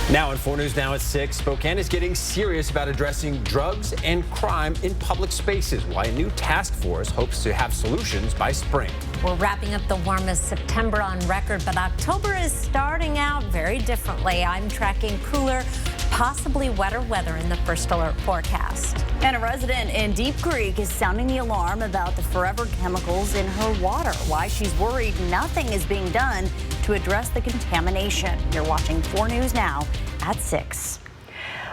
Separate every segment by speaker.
Speaker 1: Now on 4 News Now at 6, Spokane is getting serious about addressing drugs and crime in public spaces. Why a new task force hopes to have solutions by spring.
Speaker 2: We're wrapping up the warmest September on record, but October is starting out very differently. I'm tracking cooler, possibly wetter weather in the first alert forecast.
Speaker 3: And a resident in Deep Creek is sounding the alarm about the forever chemicals in her water. Why she's worried nothing is being done to address the contamination. You're watching 4 News Now at 6.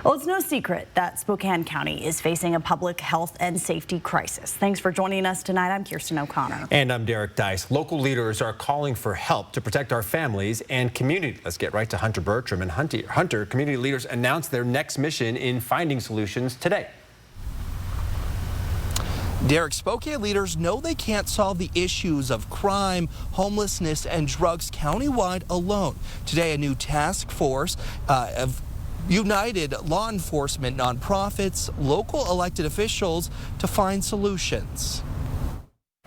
Speaker 3: Well, it's no secret that Spokane County is facing a public health and safety crisis. Thanks for joining us tonight. I'm Kirsten O'Connor.
Speaker 1: And I'm Derek Dice. Local leaders are calling for help to protect our families and community. Let's get right to Hunter Bertram. And Hunter, community leaders announced their next mission in finding solutions today.
Speaker 4: Derek, Spokane leaders know they can't solve the issues of crime, homelessness, and drugs countywide alone. Today, a new task force of united law enforcement, nonprofits, local elected officials to find solutions.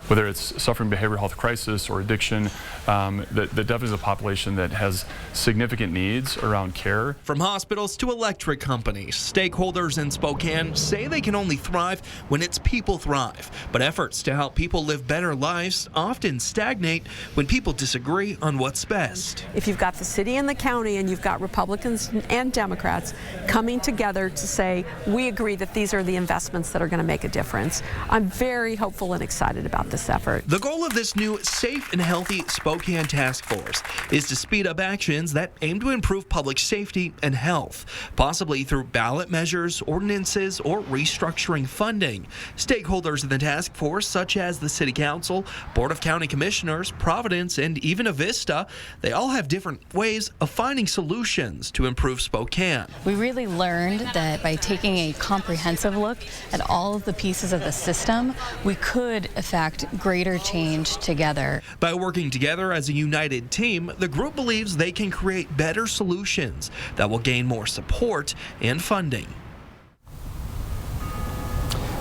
Speaker 5: Whether it's suffering behavioral health crisis or addiction, that definitely is a population that has significant needs around care.
Speaker 4: From hospitals to electric companies, stakeholders in Spokane say they can only thrive when its people thrive. But efforts to help people live better lives often stagnate when people disagree on what's best.
Speaker 6: If you've got the city and the county and you've got Republicans and Democrats coming together to say, we agree that these are the investments that are going to make a difference, I'm very hopeful and excited about this effort.
Speaker 4: The goal of this new Safe and Healthy Spokane Task Force is to speed up actions that aim to improve public safety and health, possibly through ballot measures, ordinances, or restructuring funding. Stakeholders in the task force, such as the City Council, Board of County Commissioners, Providence, and even Avista, they all have different ways of finding solutions to improve Spokane.
Speaker 7: We really learned that by taking a comprehensive look at all of the pieces of the system, we could effect greater change together.
Speaker 4: By working together as a united team, the group believes they can create better solutions that will gain more support and funding.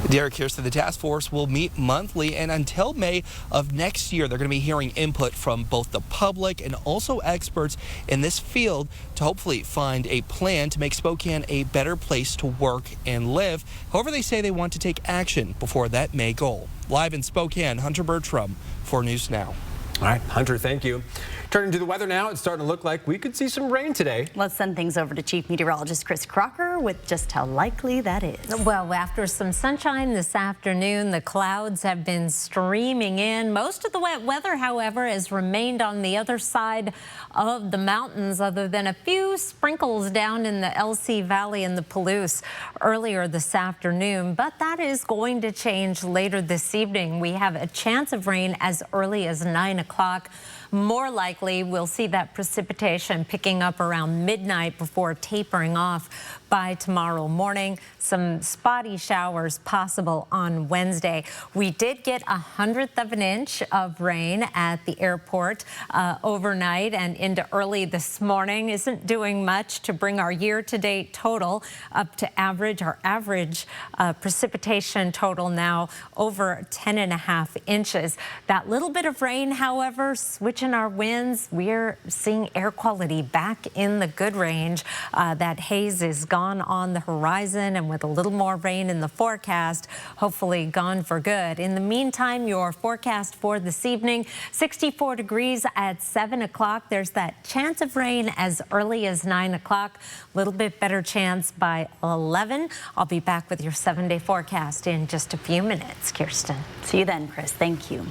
Speaker 4: Derek here said the task force will meet monthly, and until May of next year, they're going to be hearing input from both the public and also experts in this field to hopefully find a plan to make Spokane a better place to work and live. However, they say they want to take action before that May goal. Live in Spokane, Hunter Bertram, 4 News Now.
Speaker 1: All right, Hunter, thank you. Turning to the weather now, it's starting to look like we could see some rain today.
Speaker 3: Let's send things over to Chief Meteorologist Chris Crocker with just how likely that is.
Speaker 2: Well, after some sunshine this afternoon, the clouds have been streaming in. Most of the wet weather, however, has remained on the other side of the mountains, other than a few sprinkles down in the LC Valley and the Palouse earlier this afternoon. But that is going to change later this evening. We have a chance of rain as early as 9 o'clock. More likely, we'll see that precipitation picking up around midnight before tapering off by tomorrow morning. Some spotty showers possible on Wednesday. We did get 1/100th of an inch of rain at the airport overnight and into early this morning. Isn't doing much to bring our year-to-date total up to average. Our average precipitation total now over 10.5 inches. That little bit of rain, however, switching our winds, we're seeing air quality back in the good range. That haze is gone on the horizon, and with a little more rain in the forecast, hopefully gone for good. In the meantime, your forecast for this evening, 64 degrees at 7 o'clock. There's that chance of rain as early as 9 o'clock. A little bit better chance by 11. I'll be back with your 7-day forecast in just a few minutes. Kirsten.
Speaker 3: See you then, Chris. Thank you.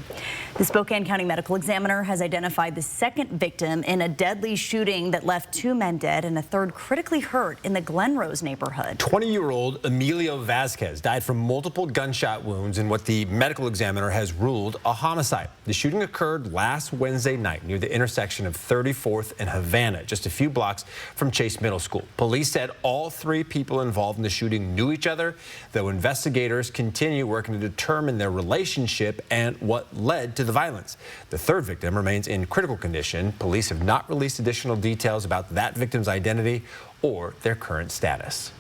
Speaker 3: The Spokane County Medical Examiner has identified the second victim in a deadly shooting that left 2 men dead and a third critically hurt in the Glenrose neighborhood.
Speaker 1: 20-year-old Emilio Vasquez died from multiple gunshot wounds in what the medical examiner has ruled a homicide. The shooting occurred last Wednesday night near the intersection of 34th and Havana, just a few blocks from Chase Middle School. Police said all 3 people involved in the shooting knew each other, though investigators continue working to determine their relationship and what led to the violence. The third victim remains in critical condition. Police have not released additional details about that victim's identity or their current status.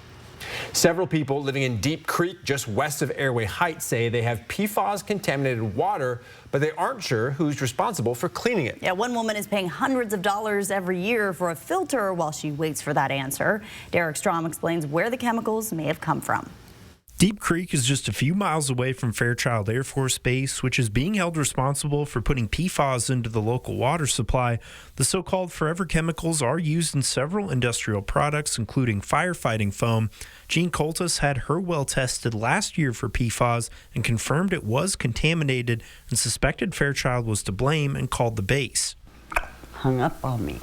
Speaker 1: Several people living in Deep Creek, just west of Airway Heights, say they have PFAS-contaminated water, but they aren't sure who's responsible for cleaning it.
Speaker 3: Yeah, one woman is paying hundreds of dollars every year for a filter while she waits for that answer. Derek Strom explains where the chemicals may have come from.
Speaker 8: Deep Creek is just a few miles away from Fairchild Air Force Base, which is being held responsible for putting PFAS into the local water supply. The so-called forever chemicals are used in several industrial products, including firefighting foam. Jean Coltis had her well tested last year for PFAS and confirmed it was contaminated and suspected Fairchild was to blame and called the base.
Speaker 9: Hung up on me.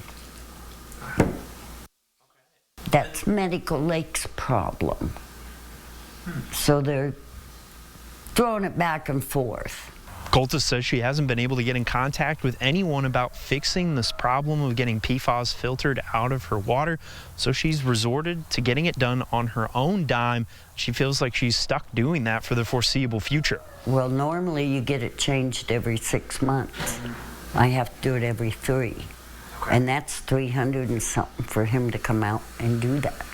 Speaker 9: That's Medical Lake's problem. So they're throwing it back and forth.
Speaker 8: Coltis says she hasn't been able to get in contact with anyone about fixing this problem of getting PFAS filtered out of her water, so she's resorted to getting it done on her own dime. She feels like she's stuck doing that for the foreseeable future.
Speaker 9: Well, normally you get it changed every 6 months. I have to do it every 3. And that's $300 and something for him to come out and do that.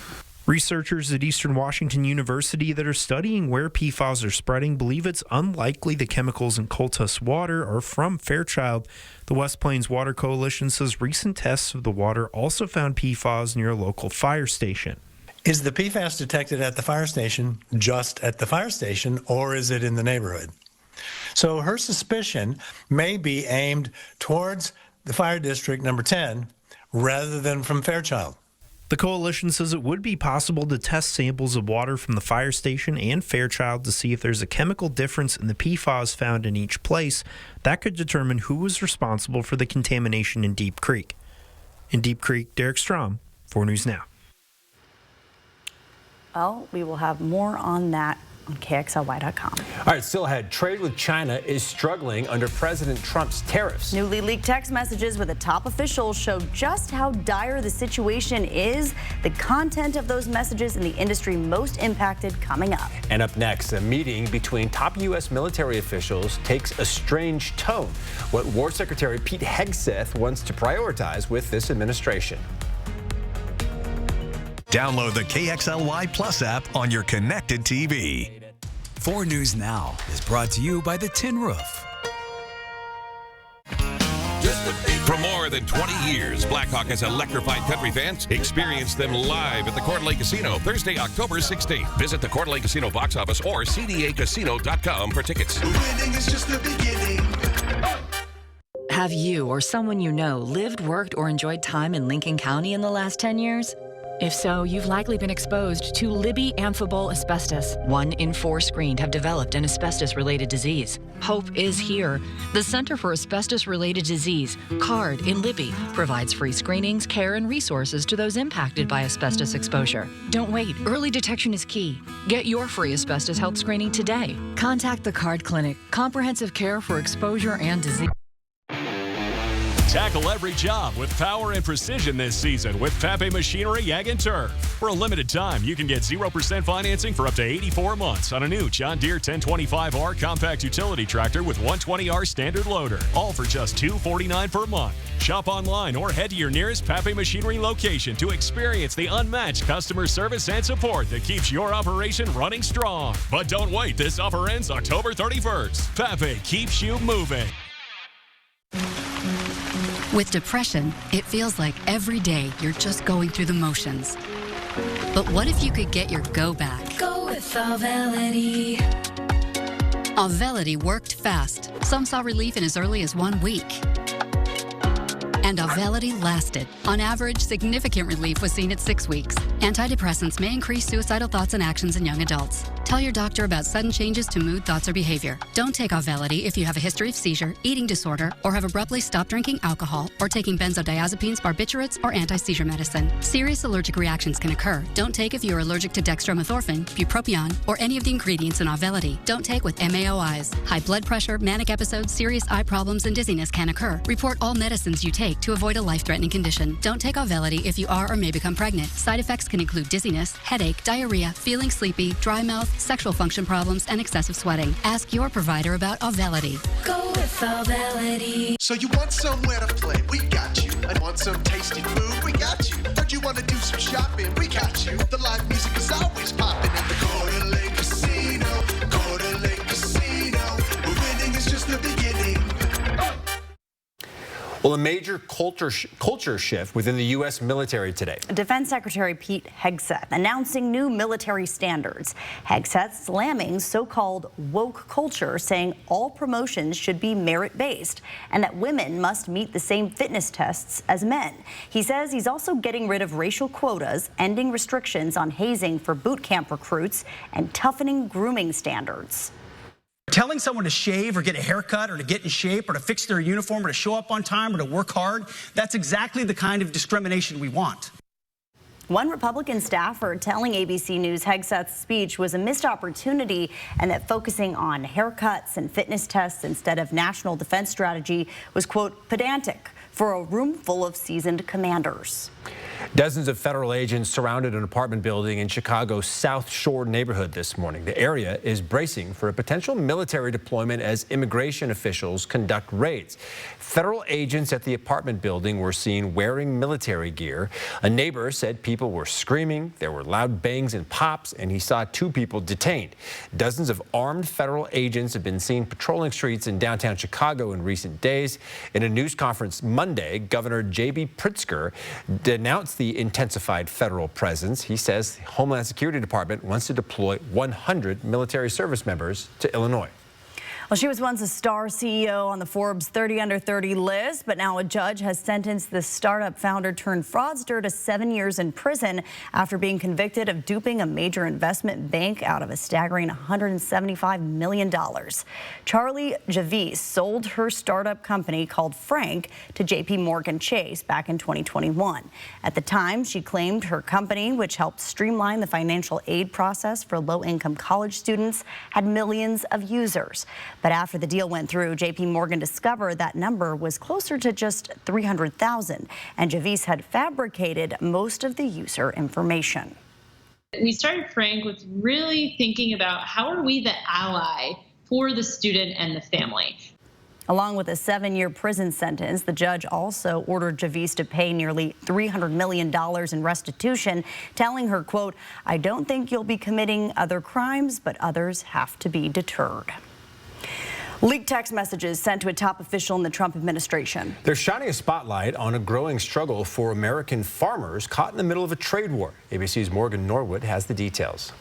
Speaker 8: Researchers at Eastern Washington University that are studying where PFAS are spreading believe it's unlikely the chemicals in Coltis water are from Fairchild. The West Plains Water Coalition says recent tests of the water also found PFAS near a local fire station.
Speaker 10: Is the PFAS detected at the fire station just at the fire station, or is it in the neighborhood? So her suspicion may be aimed towards the fire district number 10 rather than from Fairchild.
Speaker 8: The coalition says it would be possible to test samples of water from the fire station and Fairchild to see if there's a chemical difference in the PFAS found in each place. That could determine who was responsible for the contamination in Deep Creek. In Deep Creek, Derek Strom, 4 News Now.
Speaker 3: Well, we will have more on that on KXLY.com.
Speaker 1: All right, still ahead. Trade with China is struggling under President Trump's tariffs.
Speaker 3: Newly leaked text messages with a top official show just how dire the situation is. The content of those messages in the industry most impacted coming up.
Speaker 1: And up next, a meeting between top U.S. military officials takes a strange tone. What War Secretary Pete Hegseth wants to prioritize with this administration.
Speaker 11: Download the KXLY Plus app on your connected TV.
Speaker 12: 4 News Now is brought to you by the Tin Roof.
Speaker 13: For more than 20 years, Blackhawk has electrified country fans. Experience them live at the Coeur d'Alene Casino Thursday, October 16th. Visit the Coeur d'Alene Casino box office or cdacasino.com for tickets.
Speaker 14: Winning is just the beginning.
Speaker 15: Have you or someone you know lived, worked, or enjoyed time in Lincoln County in the last 10 years? If so, you've likely been exposed to Libby amphibole asbestos. 1 in 4 screened have developed an asbestos-related disease. Hope is here. The Center for Asbestos-Related Disease, CARD, in Libby, provides free screenings, care, and resources to those impacted by asbestos exposure. Don't wait. Early detection is key. Get your free asbestos health screening today. Contact the CARD Clinic, comprehensive care for exposure and disease.
Speaker 16: Tackle every job with power and precision this season with Pape Machinery Ag and Turf. For a limited time, you can get 0% financing for up to 84 months on a new John Deere 1025R compact utility tractor with 120R standard loader, all for just $249 per month. Shop online or head to your nearest Pape Machinery location to experience the unmatched customer service and support that keeps your operation running strong. But don't wait, this offer ends October 31st. Pape keeps you moving.
Speaker 17: With depression, it feels like every day you're just going through the motions. But what if you could get your go back?
Speaker 18: Go with Auvelity.
Speaker 17: Auvelity worked fast. Some saw relief in as early as 1 week. And Auvelity lasted. On average, significant relief was seen at 6 weeks. Antidepressants may increase suicidal thoughts and actions in young adults. Tell your doctor about sudden changes to mood, thoughts, or behavior. Don't take Auvelity if you have a history of seizure, eating disorder, or have abruptly stopped drinking alcohol, or taking benzodiazepines, barbiturates, or anti-seizure medicine. Serious allergic reactions can occur. Don't take if you are allergic to dextromethorphan, bupropion, or any of the ingredients in Auvelity. Don't take with MAOIs. High blood pressure, manic episodes, serious eye problems, and dizziness can occur. Report all medicines you take to avoid a life-threatening condition. Don't take Auvelity if you are or may become pregnant. Side effects can include dizziness, headache, diarrhea, feeling sleepy, dry mouth, sexual function problems, and excessive sweating. Ask your provider about Auvelity.
Speaker 18: Go with Auvelity.
Speaker 14: So you want somewhere to play? We got you. And want some tasty food? We got you. Heard you want to do some shopping? We got you. The live music is always popping.
Speaker 1: Well, a major culture shift within the U.S. military today.
Speaker 3: Defense Secretary Pete Hegseth announcing new military standards. Hegseth slamming so-called woke culture, saying all promotions should be merit-based and that women must meet the same fitness tests as men. He says he's also getting rid of racial quotas, ending restrictions on hazing for boot camp recruits, and toughening grooming standards.
Speaker 19: Telling someone to shave or get a haircut or to get in shape or to fix their uniform or to show up on time or to work hard, that's exactly the kind of discrimination we want.
Speaker 3: One Republican staffer telling ABC News Hegseth's speech was a missed opportunity and that focusing on haircuts and fitness tests instead of national defense strategy was, quote, pedantic for a room full of seasoned commanders.
Speaker 1: Dozens of federal agents surrounded an apartment building in Chicago's South Shore neighborhood this morning. The area is bracing for a potential military deployment as immigration officials conduct raids. Federal agents at the apartment building were seen wearing military gear. A neighbor said people were screaming, there were loud bangs and pops, and he saw 2 people detained. Dozens of armed federal agents have been seen patrolling streets in downtown Chicago in recent days. In a news conference Monday, Governor J.B. Pritzker denounced the intensified federal presence. He says the Homeland Security Department wants to deploy 100 military service members to Illinois.
Speaker 3: Well, she was once a star CEO on the Forbes 30 Under 30 list, but now a judge has sentenced the startup founder turned fraudster to 7 years in prison after being convicted of duping a major investment bank out of a staggering $175 million. Charlie Javice sold her startup company called Frank to JPMorgan Chase back in 2021. At the time, she claimed her company, which helped streamline the financial aid process for low-income college students, had millions of users. But after the deal went through, JPMorgan discovered that number was closer to just 300,000, and Javice had fabricated most of the user information.
Speaker 20: We started Frank with really thinking about how are we the ally for the student and the family.
Speaker 3: Along with a 7-year prison sentence, the judge also ordered Javice to pay nearly $300 million in restitution, telling her, quote, "I don't think you'll be committing other crimes, but others have to be deterred." Leaked text messages sent to a top official in the Trump administration.
Speaker 1: They're shining a spotlight on a growing struggle for American farmers caught in the middle of a trade war. ABC's Morgan Norwood has the details.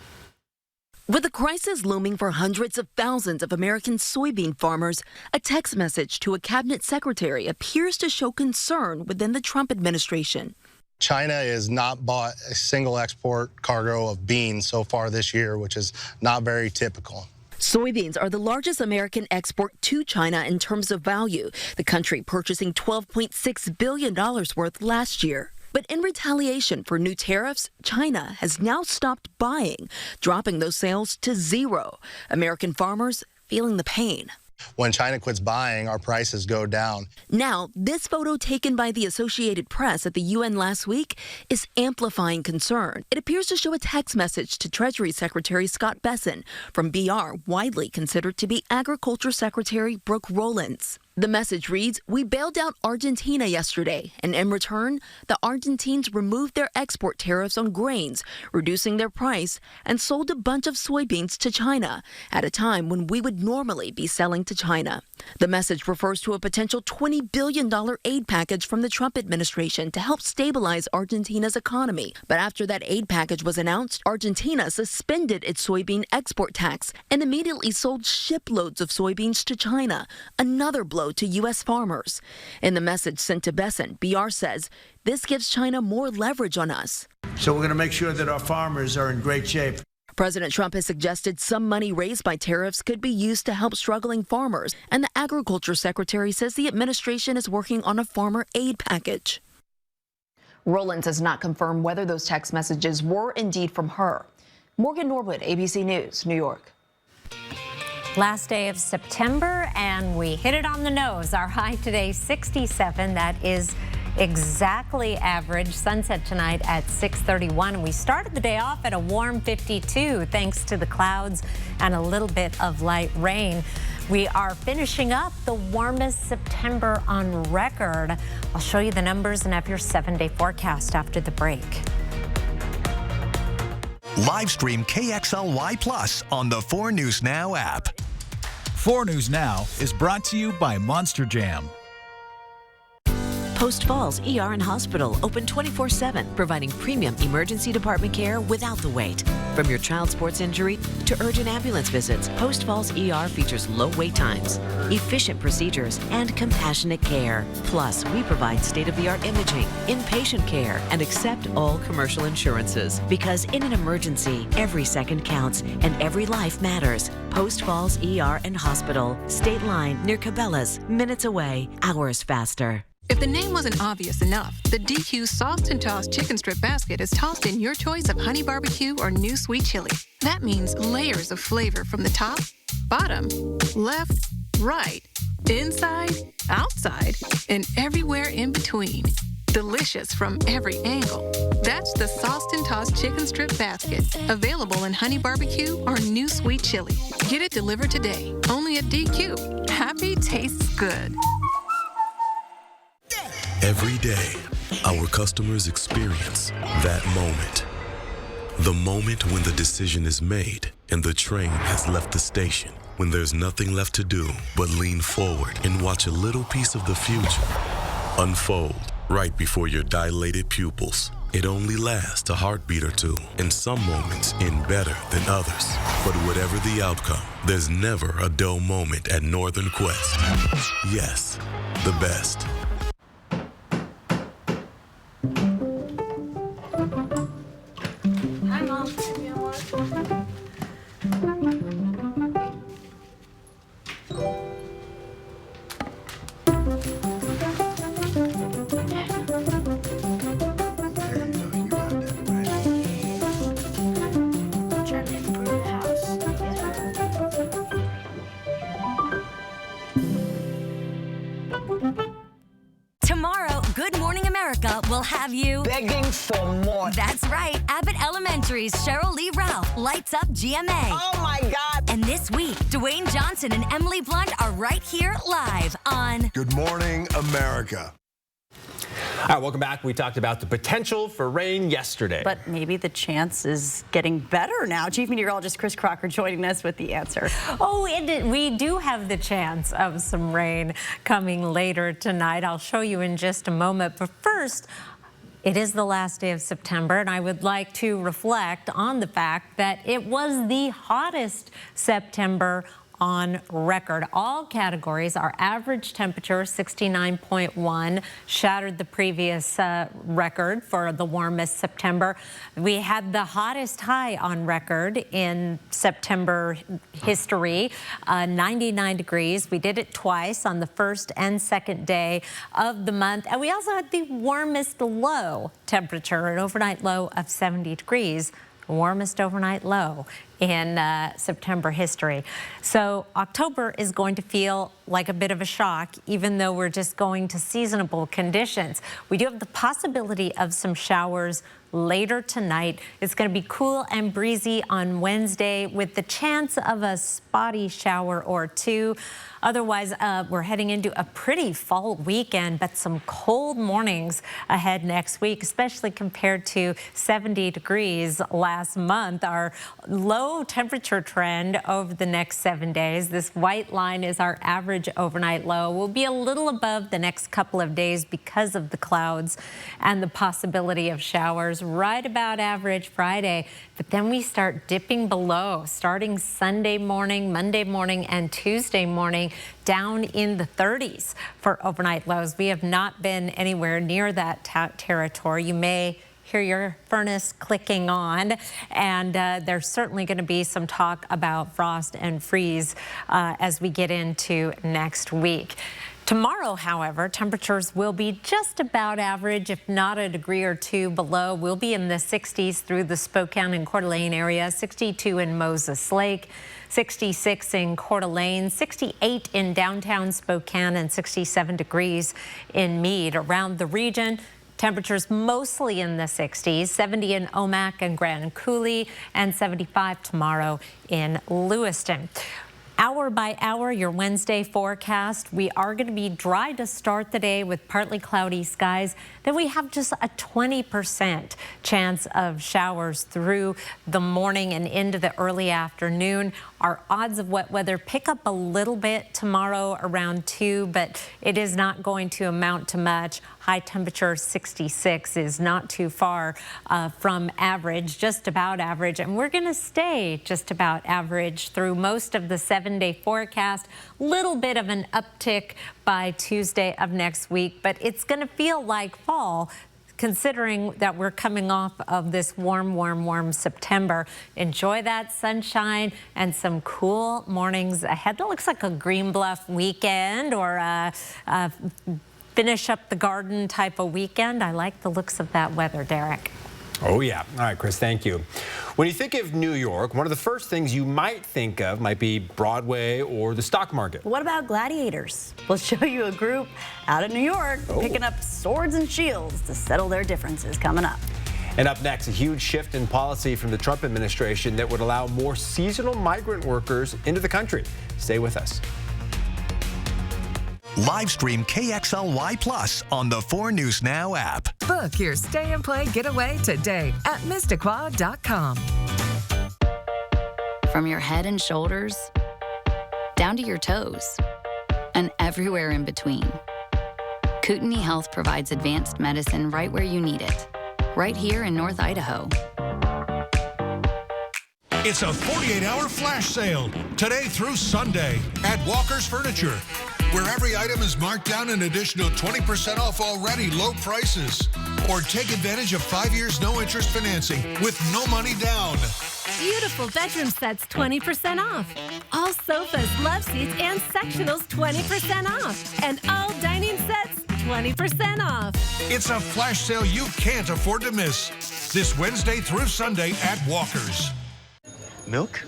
Speaker 21: With the crisis looming for hundreds of thousands of American soybean farmers, a text message to a cabinet secretary appears to show concern within the Trump administration.
Speaker 22: China has not bought a single export cargo of beans so far this year, which is not very typical.
Speaker 21: Soybeans are the largest American export to China in terms of value, the country purchasing $12.6 billion worth last year. But in retaliation for new tariffs, China has now stopped buying, dropping those sales to zero. American farmers feeling the pain.
Speaker 22: When China quits buying, our prices go down.
Speaker 21: Now, this photo taken by the Associated Press at the UN last week is amplifying concern. It appears to show a text message to Treasury Secretary Scott Bessent from BR, widely considered to be Agriculture Secretary Brooke Rollins. The message reads, "We bailed out Argentina yesterday, and in return, the Argentines removed their export tariffs on grains, reducing their price, and sold a bunch of soybeans to China at a time when we would normally be selling to China." The message refers to a potential $20 billion aid package from the Trump administration to help stabilize Argentina's economy. But after that aid package was announced, Argentina suspended its soybean export tax and immediately sold shiploads of soybeans to China, another blow to U.S. farmers. In the message sent to Bessent, BR says, "This gives China more leverage on us."
Speaker 23: So we're going to make sure that our farmers are in great shape.
Speaker 21: President Trump has suggested some money raised by tariffs could be used to help struggling farmers, and the Agriculture Secretary says the administration is working on a farmer aid package.
Speaker 24: Rollins has not confirmed whether those text messages were indeed from her. Morgan Norwood, ABC News, New York.
Speaker 2: Last day of September, and we hit it on the nose. Our high today, 67. That is exactly average. Sunset tonight at 6:31. We started the day off at a warm 52 thanks to the clouds and a little bit of light rain. We are finishing up the warmest September on record. I'll show you the numbers and have your 7-day forecast after the break.
Speaker 11: Live stream KXLY Plus on the 4 News Now app.
Speaker 12: 4 News Now is brought to you by Monster Jam.
Speaker 4: Post Falls ER and Hospital, open 24/7, providing premium emergency department care without the wait. From your child sports injury to urgent ambulance visits, Post Falls ER features low wait times, efficient procedures, and compassionate care. Plus, we provide state-of-the-art imaging, inpatient care, and accept all commercial insurances. Because in an emergency, every second counts and every life matters. Post Falls ER and Hospital, State Line near Cabela's, minutes away, hours faster.
Speaker 5: If the name wasn't obvious enough, the DQ Sauced and Tossed Chicken Strip Basket is tossed in your choice of honey barbecue or new sweet chili. That means layers of flavor from the top, bottom, left, right, inside, outside, and everywhere in between. Delicious from every angle. That's the Sauced and Tossed Chicken Strip Basket, available in honey barbecue or new sweet chili. Get it delivered today, only at DQ. Happy tastes good.
Speaker 6: Every day, our customers experience that moment. The moment when the decision is made and the train has left the station. When there's nothing left to do but lean forward and watch a little piece of the future unfold right before your dilated pupils. It only lasts a heartbeat or two, and some moments end better than others. But whatever the outcome, there's never a dull moment at Northern Quest. Yes, the best.
Speaker 2: Hi, Mom.
Speaker 7: Tomorrow, Good Morning America will have you
Speaker 25: begging for more.
Speaker 7: That's right. Abbott Elementary's Cheryl Lee Ralph lights up GMA.
Speaker 25: Oh my God.
Speaker 7: And this week, Dwayne Johnson and Emily Blunt are right here live on
Speaker 26: Good Morning America.
Speaker 1: All right, welcome back. We talked about the potential for rain yesterday.
Speaker 3: But maybe the chance is getting better now. Chief Meteorologist Chris Crocker joining us with the answer.
Speaker 2: Oh, we do have the chance of some rain coming later tonight. I'll show you in just a moment. But first, it is the last day of September, and I would like to reflect on the fact that it was the hottest September on record. All categories, our average temperature, 69.1, shattered the previous record for the warmest September. We had the hottest high on record in September history, 99 degrees. We did it twice on the first and second day of the month. And we also had the warmest low temperature, an overnight low of 70 degrees. Warmest overnight low in September history. So October is going to feel like a bit of a shock, even though we're just going to seasonable conditions. We do have the possibility of some showers later tonight. It's going to be cool and breezy on Wednesday with the chance of a spotty shower or two. Otherwise, we're heading into a pretty fall weekend, but some cold mornings ahead next week, especially compared to 70 degrees last month. Our low temperature trend over the next 7 days, this white line is our average overnight low. We'll be a little above the next couple of days because of the clouds and the possibility of showers, right about average Friday. But then we start dipping below starting Sunday morning, Monday morning, and Tuesday morning, down in the 30s for overnight lows. We have not been anywhere near that territory. You may hear your furnace clicking on, and there's certainly going to be some talk about frost and freeze as we get into next week. Tomorrow, however, temperatures will be just about average, if not a degree or two below. We'll be in the 60s through the Spokane and Coeur d'Alene area, 62 in Moses Lake, 66 in Coeur d'Alene, 68 in downtown Spokane, and 67 degrees in Meade. Around the region, temperatures mostly in the 60s, 70 in Omak and Grand Coulee, and 75 tomorrow in Lewiston. Hour by hour, your Wednesday forecast. We are going to be dry to start the day with partly cloudy skies. Then we have just a 20% chance of showers through the morning and into the early afternoon. Our odds of wet weather pick up a little bit tomorrow around 2, but it is not going to amount to much. High temperature 66 is not too far from average, just about average, and we're going to stay just about average through most of the 7-day forecast. Little bit of an uptick by Tuesday of next week, but it's going to feel like fall, considering that we're coming off of this warm September. Enjoy that sunshine and some cool mornings ahead. That looks like a Green Bluff weekend or a finish up the garden type of weekend. I like the looks of that weather, Derek.
Speaker 1: Oh, yeah. All right, Chris, thank you. When you think of New York, one of the first things you might think of might be Broadway or the stock market.
Speaker 3: What about gladiators? We'll show you a group out of New York picking up swords and shields to settle their differences coming up.
Speaker 1: And up next, a huge shift in policy from the Trump administration that would allow more seasonal migrant workers into the country. Stay with us.
Speaker 11: Live stream KXLY Plus on the 4 News Now app.
Speaker 8: Book your stay and play getaway today at Mistaqua.com.
Speaker 17: From your head and shoulders down to your toes and everywhere in between, Kootenai Health provides advanced medicine right where you need it, right here in North Idaho.
Speaker 9: It's a 48-hour flash sale today through Sunday at Walker's Furniture, where every item is marked down an additional 20% off already low prices. Or take advantage of 5 years no interest financing with no money down.
Speaker 10: Beautiful bedroom sets 20% off. All sofas, love seats, and sectionals 20% off. And all dining sets 20% off.
Speaker 9: It's a flash sale you can't afford to miss. This Wednesday through Sunday at Walker's.
Speaker 14: Milk?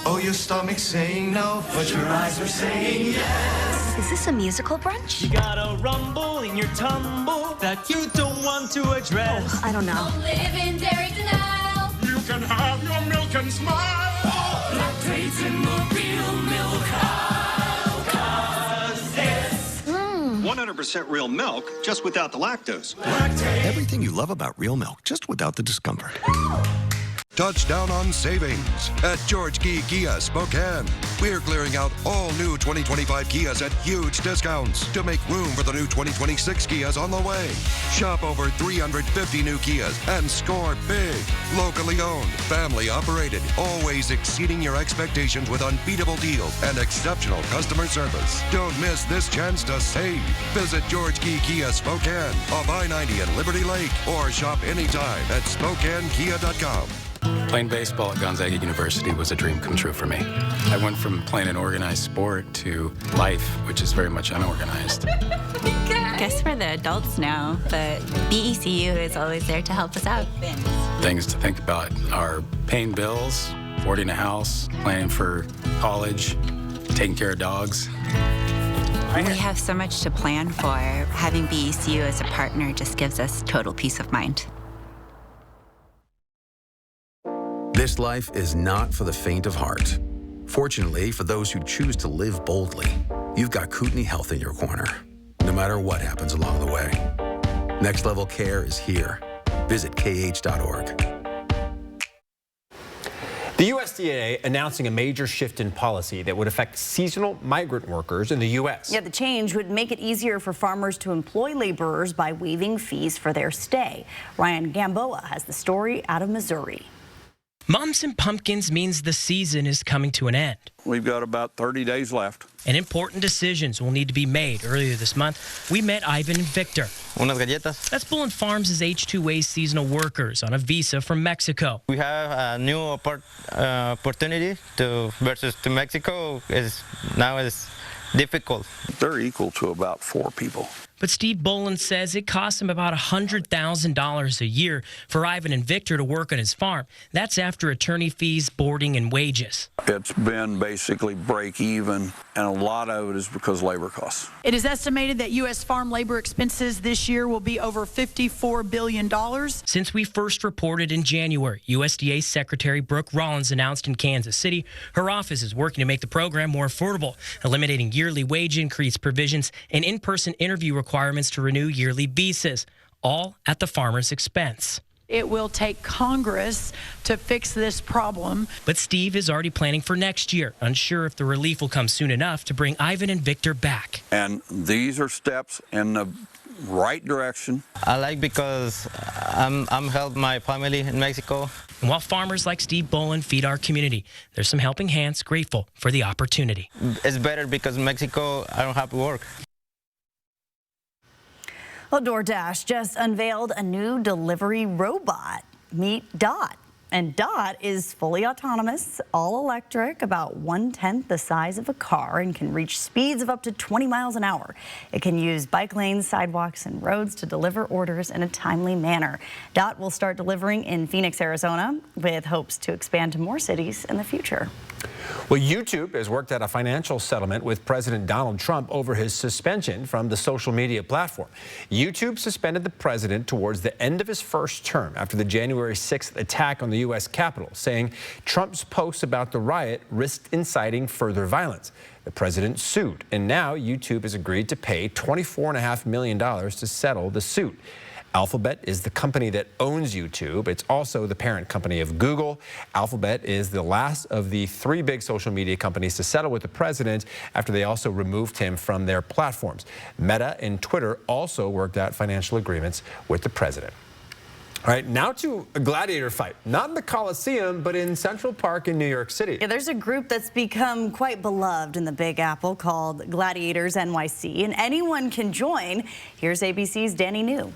Speaker 14: Oh, your stomach's saying no, but your eyes are saying yes.
Speaker 3: Is this a musical brunch?
Speaker 13: You got a rumble in your tumble that you don't want to address.
Speaker 3: Oh, I don't know.
Speaker 18: Don't live in dairy denial.
Speaker 9: You can have your milk and smile.
Speaker 18: Lactate's in the real milk aisle, 'cause it's
Speaker 15: 100% real milk, just without the lactose.
Speaker 18: Lactate.
Speaker 12: Everything you love about real milk, just without the discomfort.
Speaker 26: Touchdown on savings at George Key Kia Spokane. We're clearing out all new 2025 Kias at huge discounts to make room for the new 2026 Kias on the way. Shop over 350 new Kias and score big. Locally owned, family operated, always exceeding your expectations with unbeatable deals and exceptional customer service. Don't miss this chance to save. Visit George Key Kia Spokane off I-90 and Liberty Lake or shop anytime at SpokaneKia.com.
Speaker 16: Playing baseball at Gonzaga University was a dream come true for me. I went from playing an organized sport to life, which is very much unorganized.
Speaker 27: Guess we're the adults now, but BECU is always there to help us out.
Speaker 16: Things to think about are paying bills, affording a house, planning for college, taking care of dogs.
Speaker 27: We have so much to plan for. Having BECU as a partner just gives us total peace of mind.
Speaker 28: This life is not for the faint of heart. Fortunately, for those who choose to live boldly, you've got Kootenai Health in your corner, no matter what happens along the way. Next Level Care is here. Visit kh.org.
Speaker 1: The USDA announcing a major shift in policy that would affect seasonal migrant workers in the U.S.
Speaker 3: Yeah, the change would make it easier for farmers to employ laborers by waiving fees for their stay. Ryan Gamboa has the story out of Missouri.
Speaker 29: Mums and Pumpkins means the season is coming to an end.
Speaker 30: We've got about 30 days left.
Speaker 29: And important decisions will need to be made. Earlier this month, we met Ivan and Victor.
Speaker 31: Unas galletas.
Speaker 29: That's Bullen Farms' H-2A seasonal workers on a visa from Mexico.
Speaker 31: We have a new opportunity versus to Mexico is difficult.
Speaker 30: They're equal to about 4 people.
Speaker 29: But Steve Bullen says it costs him about $100,000 a year for Ivan and Victor to work on his farm. That's after attorney fees, boarding, and wages.
Speaker 30: It's been basically break even, and a lot of it is because of labor costs.
Speaker 32: It is estimated that U.S. farm labor expenses this year will be over $54 billion.
Speaker 29: Since we first reported in January, USDA Secretary Brooke Rollins announced in Kansas City her office is working to make the program more affordable, eliminating yearly wage increase provisions and in-person interview requirements to renew yearly visas, all at the farmer's expense.
Speaker 32: It will take Congress to fix this problem.
Speaker 29: But Steve is already planning for next year, unsure if the relief will come soon enough to bring Ivan and Victor back.
Speaker 30: And these are steps in the right direction.
Speaker 31: I like because I'm helping my family in Mexico.
Speaker 29: And while farmers like Steve Bolin feed our community, there's some helping hands grateful for the opportunity.
Speaker 31: It's better because in Mexico, I don't have to work.
Speaker 3: Well, DoorDash just unveiled a new delivery robot. Meet Dot. And Dot is fully autonomous, all electric, about 1/10 the size of a car, and can reach speeds of up to 20 miles an hour. It can use bike lanes, sidewalks, and roads to deliver orders in a timely manner. Dot will start delivering in Phoenix, Arizona, with hopes to expand to more cities in the future.
Speaker 1: Well, YouTube has worked out a financial settlement with President Donald Trump over his suspension from the social media platform. YouTube suspended the president towards the end of his first term after the January 6th attack on the U.S. Capitol, saying Trump's posts about the riot risked inciting further violence. The president sued, and now YouTube has agreed to pay $24.5 million to settle the suit. Alphabet is the company that owns YouTube. It's also the parent company of Google. Alphabet is the last of the 3 big social media companies to settle with the president after they also removed him from their platforms. Meta and Twitter also worked out financial agreements with the president. All right, now to a gladiator fight. Not in the Coliseum, but in Central Park in New York City.
Speaker 3: Yeah, there's a group that's become quite beloved in the Big Apple called Gladiators NYC, and anyone can join. Here's ABC's Danny New.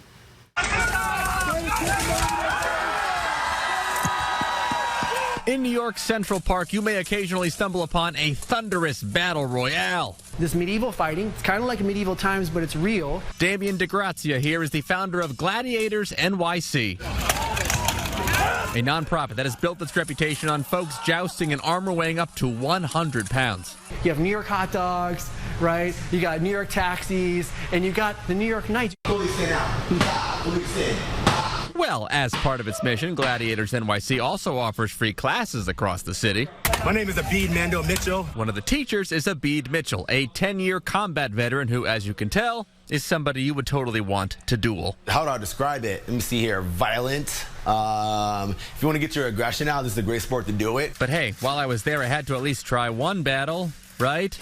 Speaker 2: In New York's Central Park, you may occasionally stumble upon a thunderous battle royale.
Speaker 4: This medieval fighting, it's kind of like medieval times, but it's real.
Speaker 2: Damian DeGrazia here is the founder of Gladiators NYC, a nonprofit that has built its reputation on folks jousting in armor weighing up to 100 pounds.
Speaker 4: You have New York hot dogs, right? You got New York taxis, and you got the New York Knights.
Speaker 2: Well, as part of its mission, Gladiators NYC also offers free classes across the city.
Speaker 5: My name is Abid Mando Mitchell.
Speaker 2: One of the teachers is Abid Mitchell, a 10-year combat veteran who, as you can tell, is somebody you would totally want to duel.
Speaker 5: How do I describe it? Let me see here. Violent. If you want to get your aggression out, this is a great sport to do it.
Speaker 2: But hey, while I was there, I had to at least try one battle, right?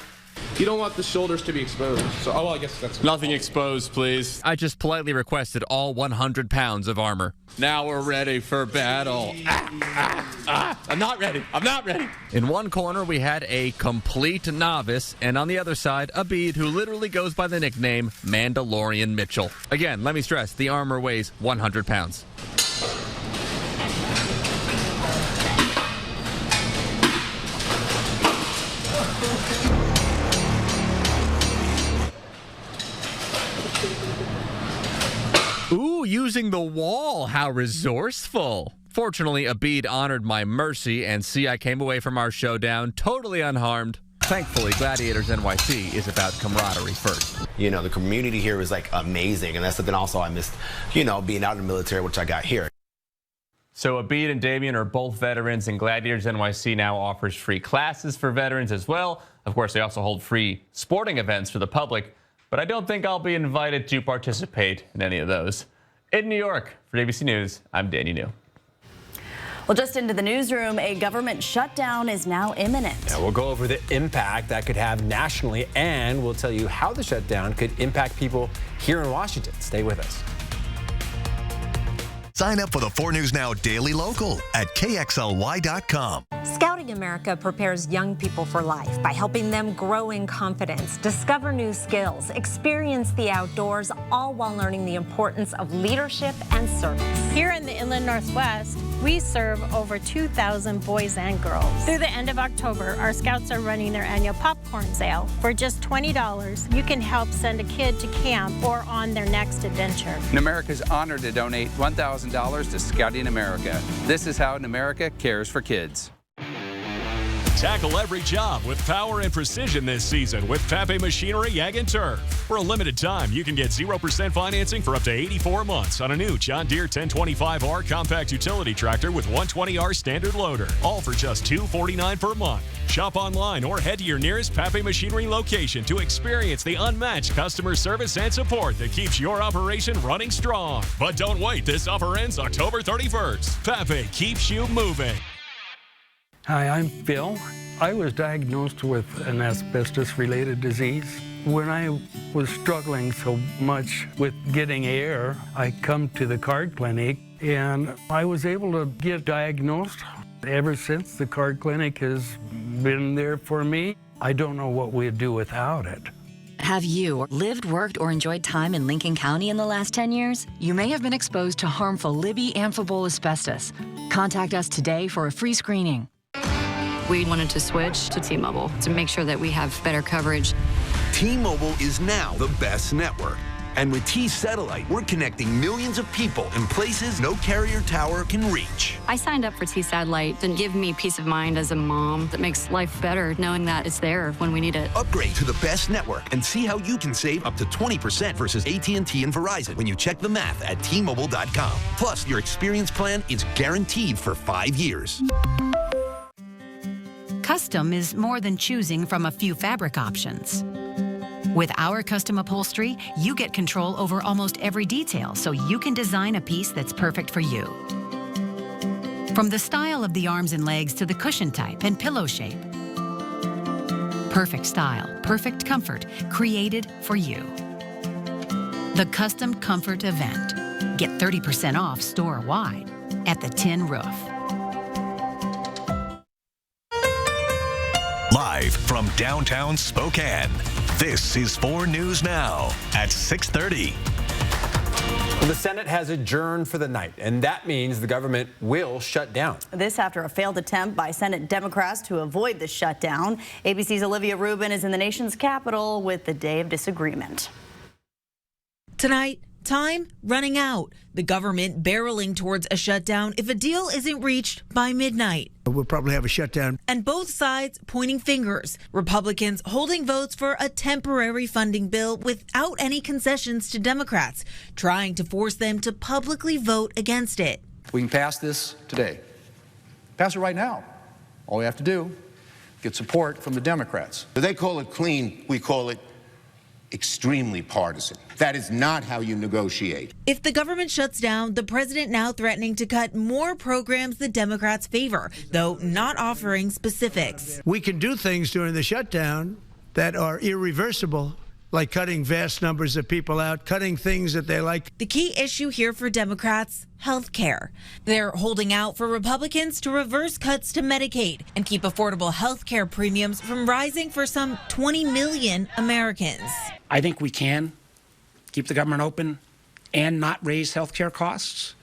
Speaker 6: You don't want the shoulders to be exposed. So, oh, well, I guess that's
Speaker 2: nothing exposed, please. I just politely requested all 100 pounds of armor.
Speaker 6: Now we're ready for battle. I'm not ready. I'm not ready.
Speaker 2: In one corner, we had a complete novice, and on the other side, Abid, who literally goes by the nickname Mandalorian Mitchell. Again, let me stress, the armor weighs 100 pounds. Ooh, using the wall. How resourceful. Fortunately, Abid honored my mercy, and see, I came away from our showdown totally unharmed. Thankfully, Gladiators NYC is about camaraderie first.
Speaker 5: You know, the community here is like amazing, and that's something also I missed, you know, being out in the military, which I got here.
Speaker 6: So Abid and Damian are both veterans, and Gladiators NYC now offers free classes for veterans as well. Of course, they also hold free sporting events for the public, but I don't think I'll be invited to participate in any of those. In New York, for ABC News, I'm Danny New.
Speaker 3: Well, just into the newsroom, a government shutdown is now imminent.
Speaker 1: Yeah, we'll go over the impact that could have nationally, and we'll tell you how the shutdown could impact people here in Washington. Stay with us.
Speaker 11: Sign up for the 4 News Now Daily Local at KXLY.com.
Speaker 7: Scouting America prepares young people for life by helping them grow in confidence, discover new skills, experience the outdoors, all while learning the importance of leadership and service.
Speaker 19: Here in the Inland Northwest, we serve over 2,000 boys and girls. Through the end of October, our Scouts are running their annual popcorn sale. For just $20, you can help send a kid to camp or on their next adventure.
Speaker 20: Namerica is honored to donate $1,000 to Scouting America. This is how Namerica cares for kids.
Speaker 8: Tackle every job with power and precision this season with Pape Machinery Ag and Turf. For a limited time, you can get 0% financing for up to 84 months on a new John Deere 1025R compact utility tractor with 120R standard loader. All for just $249 per month. Shop online or head to your nearest Pape Machinery location to experience the unmatched customer service and support that keeps your operation running strong. But don't wait, this offer ends October 31st. Pape keeps you moving.
Speaker 9: Hi, I'm Phil. I was diagnosed with an asbestos-related disease. When I was struggling so much with getting air, I come to the Card Clinic and I was able to get diagnosed. Ever since, the Card Clinic has been there for me. I don't know what we'd do without it.
Speaker 10: Have you lived, worked, or enjoyed time in Lincoln County in the last 10 years? You may have been exposed to harmful Libby amphibole asbestos. Contact us today for a free screening.
Speaker 13: We wanted to switch to T-Mobile to make sure that we have better coverage.
Speaker 14: T-Mobile is now the best network. And with T-Satellite, we're connecting millions of people in places no carrier tower can reach.
Speaker 13: I signed up for T-Satellite to give me peace of mind as a mom that makes life better knowing that it's there when we need it.
Speaker 14: Upgrade to the best network and see how you can save up to 20% versus AT&T and Verizon when you check the math at T-Mobile.com. Plus, your experience plan is guaranteed for 5 years.
Speaker 15: Custom is more than choosing from a few fabric options. With our custom upholstery, you get control over almost every detail, so you can design a piece that's perfect for you. From the style of the arms and legs to the cushion type and pillow shape. Perfect style, perfect comfort, created for you. The Custom Comfort Event. Get 30% off store-wide at the Tin Roof.
Speaker 11: Live from downtown Spokane, this is 4 News Now at 6:30.
Speaker 1: Well, the Senate has adjourned for the night, and that means the government will shut down.
Speaker 3: This after a failed attempt by Senate Democrats to avoid the shutdown. ABC's Olivia Rubin is in the nation's capital with the day of disagreement.
Speaker 17: Tonight, time running out. The government barreling towards a shutdown if a deal isn't reached by midnight.
Speaker 21: We'll probably have a shutdown.
Speaker 17: And both sides pointing fingers. Republicans holding votes for a temporary funding bill without any concessions to Democrats, trying to force them to publicly vote against it.
Speaker 22: We can pass this today. Pass it right now. All we have to do, get support from the Democrats.
Speaker 23: They call it clean, we call it extremely partisan. That is not how you negotiate.
Speaker 17: If the government shuts down, the president now threatening to cut more programs the Democrats favor, though not offering specifics.
Speaker 21: We can do things during the shutdown that are irreversible, like cutting vast numbers of people out, cutting things that they like.
Speaker 17: The key issue here for Democrats, health care. They're holding out for Republicans to reverse cuts to Medicaid and keep affordable health care premiums from rising for some 20 million Americans.
Speaker 24: I think we can keep the government open and not raise health care costs.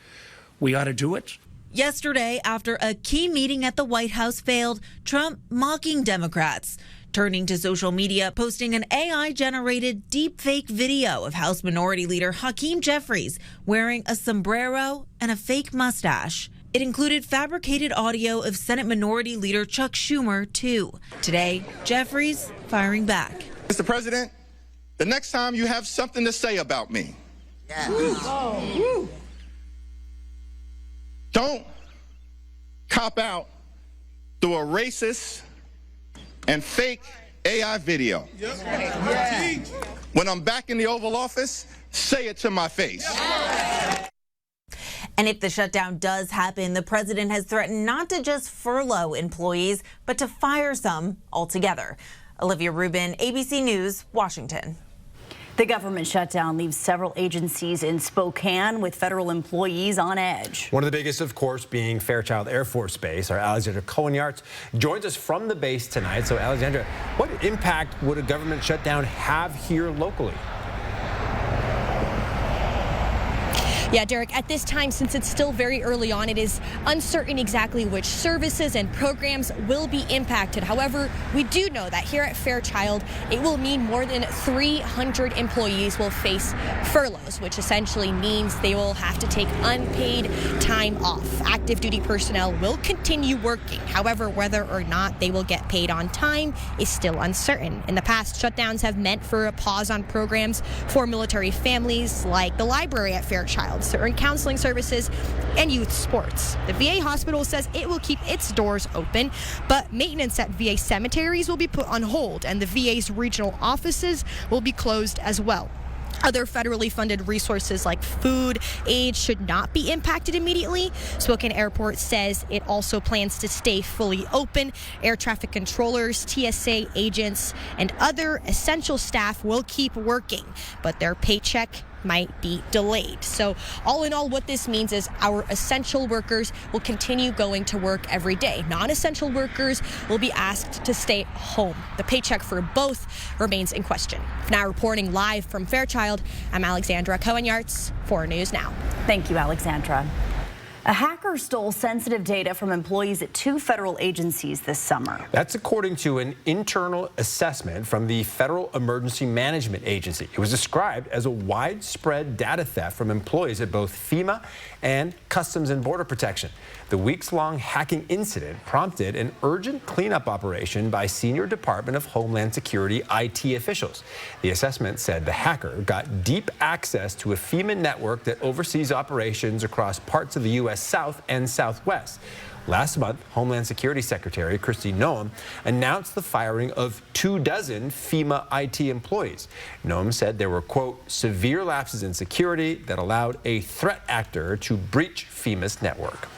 Speaker 24: We ought to do it.
Speaker 17: Yesterday, after a key meeting at the White House failed, Trump mocking Democrats, turning to social media, posting an AI-generated deepfake video of House Minority Leader Hakeem Jeffries wearing a sombrero and a fake mustache. It included fabricated audio of Senate Minority Leader Chuck Schumer, too. Today, Jeffries firing back.
Speaker 25: Mr. President, the next time you have something to say about me, don't cop out through a racist and fake AI video. When I'm back in the Oval Office, say it to my face.
Speaker 17: And if the shutdown does happen, the president has threatened not to just furlough employees, but to fire some altogether. Olivia Rubin, ABC News, Washington.
Speaker 3: The government shutdown leaves several agencies in Spokane with federal employees on edge.
Speaker 1: One of the biggest, of course, being Fairchild Air Force Base. Our Alexandra Cohen-Yarts joins us from the base tonight. So, Alexandra, what impact would a government shutdown have here locally?
Speaker 2: Yeah, Derek, at this time, since it's still very early on, it is uncertain exactly which services and programs will be impacted. However, we do know that here at Fairchild, it will mean more than 300 employees will face furloughs, which essentially means they will have to take unpaid time off. Active duty personnel will continue working. However, whether or not they will get paid on time is still uncertain. In the past, shutdowns have meant for a pause on programs for military families like the library at Fairchild, certain counseling services, and youth sports. The VA hospital says it will keep its doors open, but maintenance at VA cemeteries will be put on hold, and the VA's regional offices will be closed as well. Other federally funded resources like food aid should not be impacted immediately. Spokane Airport says it also plans to stay fully open. Air traffic controllers, TSA agents, and other essential staff will keep working, but their paycheck might be delayed. So all in all, what this means is our essential workers will continue going to work every day. Non-essential workers will be asked to stay home. The paycheck for both remains in question. Now reporting live from Fairchild, I'm Alexandra Cohen-Yartz, 4 News Now.
Speaker 3: Thank you, Alexandra. A hacker stole sensitive data from employees at 2 federal agencies this summer.
Speaker 1: That's according to an internal assessment from the Federal Emergency Management Agency. It was described as a widespread data theft from employees at both FEMA and Customs and Border Protection. The weeks-long hacking incident prompted an urgent cleanup operation by senior Department of Homeland Security IT officials. The assessment said the hacker got deep access to a FEMA network that oversees operations across parts of the U.S. South and Southwest. Last month, Homeland Security Secretary Kristi Noem announced the firing of 24 FEMA IT employees. Noem said there were, quote, severe lapses in security that allowed a threat actor to breach FEMA's network.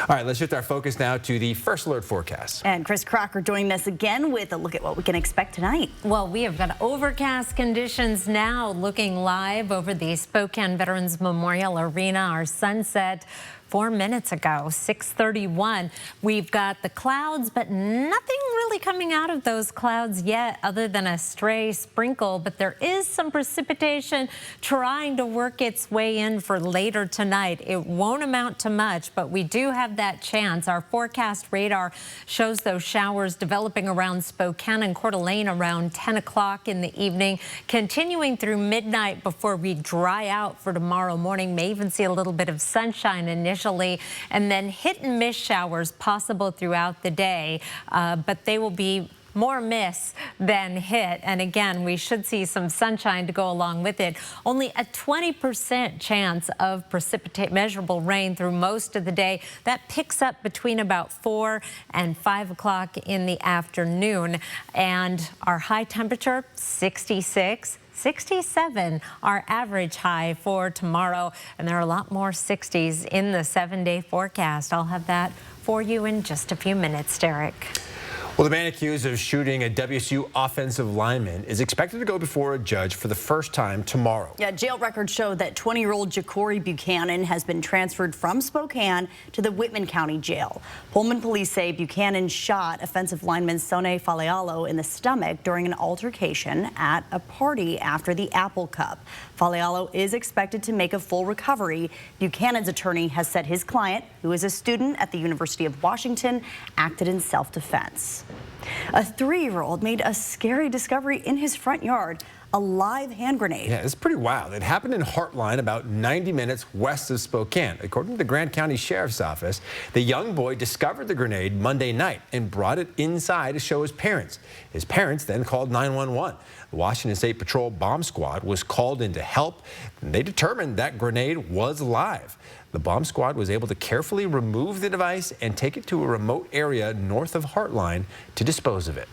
Speaker 1: All right, let's shift our focus now to the First Alert forecast.
Speaker 3: And Chris Crocker joining us again with a look at what we can expect tonight.
Speaker 7: Well, we have got overcast conditions now, looking live over the Spokane Veterans Memorial Arena. Our sunset 4 minutes ago, 6:31. We've got the clouds, but nothing really coming out of those clouds yet other than a stray sprinkle. But there is some precipitation trying to work its way in for later tonight. It won't amount to much, but we do have that chance. Our forecast radar shows those showers developing around Spokane and Coeur d'Alene around 10 o'clock in the evening, continuing through midnight before we dry out for tomorrow morning. May even see a little bit of sunshine initially, and then hit and miss showers possible throughout the day, but they will be more miss than hit. And again, we should see some sunshine to go along with it. Only a 20% chance of measurable rain through most of the day. That picks up between about 4 and 5 o'clock in the afternoon. And our high temperature, 66. 67, our average high for tomorrow, and there are a lot more 60s in the 7-day forecast. I'll have that for you in just a few minutes, Derek.
Speaker 1: Well, the man accused of shooting a WSU offensive lineman is expected to go before a judge for the first time tomorrow.
Speaker 3: Yeah, jail records show that 20-year-old Ja'Cory Buchanan has been transferred from Spokane to the Whitman County Jail. Pullman police say Buchanan shot offensive lineman Sonny Falealo in the stomach during an altercation at a party after the Apple Cup. Falealo is expected to make a full recovery. Buchanan's attorney has said his client, who is a student at the University of Washington, acted in self-defense. A 3-year-old made a scary discovery in his front yard, a live hand grenade.
Speaker 1: Yeah, it's pretty wild. It happened in Heartline, about 90 minutes west of Spokane. According to the Grant County Sheriff's Office, the young boy discovered the grenade Monday night and brought it inside to show his parents. His parents then called 911. The Washington State Patrol Bomb Squad was called in to help, and they determined that grenade was live. The bomb squad was able to carefully remove the device and take it to a remote area north of Heartline to dispose of it.